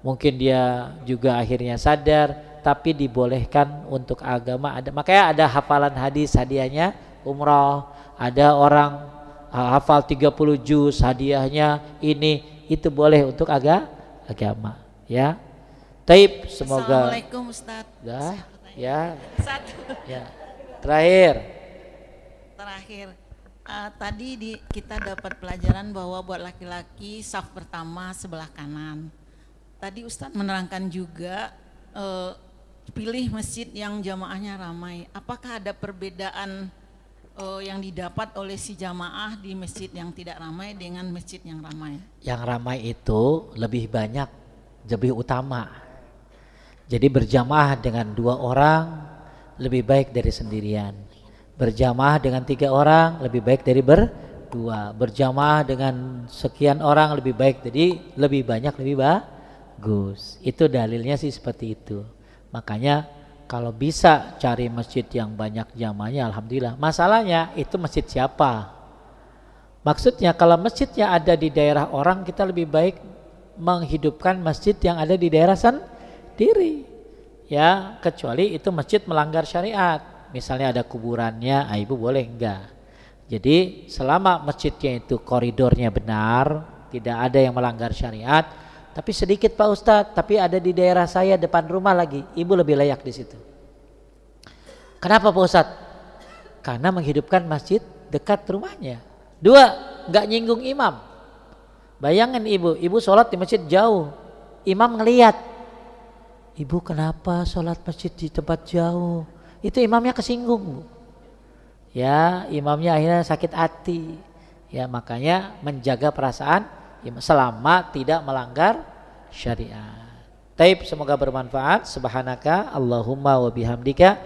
mungkin dia juga akhirnya sadar, tapi dibolehkan untuk agama ada. Makanya ada hafalan hadis hadiahnya umroh, ada orang hafal 30 juz hadiahnya ini, itu boleh untuk agama ya. Taib, semoga. Assalamualaikum Ustadz. Dah ya. Satu. Ya. Terakhir. Tadi kita dapat pelajaran bahwa buat laki-laki saf pertama sebelah kanan. Tadi Ustadz menerangkan juga pilih masjid yang jamaahnya ramai. Apakah ada perbedaan yang didapat oleh si jamaah di masjid yang tidak ramai dengan masjid yang ramai? Yang ramai itu lebih banyak, lebih utama. Jadi berjamaah dengan 2 orang lebih baik dari sendirian. Berjamaah dengan 3 orang lebih baik dari berdua. Berjamaah dengan sekian orang lebih baik, jadi lebih banyak lebih bagus. Itu dalilnya sih seperti itu. Makanya kalau bisa cari masjid yang banyak jamaahnya, alhamdulillah. Masalahnya itu masjid siapa? Maksudnya kalau masjidnya ada di daerah orang, kita lebih baik menghidupkan masjid yang ada di daerah sendiri. Ya, kecuali itu masjid melanggar syariat. Misalnya ada kuburannya, ibu boleh enggak? Jadi selama masjidnya itu koridornya benar, tidak ada yang melanggar syariat. Tapi sedikit Pak Ustadz, tapi ada di daerah saya depan rumah lagi, ibu lebih layak di situ. Kenapa Pak Ustadz? Karena menghidupkan masjid dekat rumahnya. 2, nggak nyinggung imam. Bayangin ibu sholat di masjid jauh, imam ngelihat, ibu kenapa sholat masjid di tempat jauh? Itu imamnya kesinggung Bu. Ya, imamnya akhirnya sakit hati. Ya, makanya menjaga perasaan selama tidak melanggar syariat. Taib, semoga bermanfaat. Subhanaka Allahumma wa bihamdika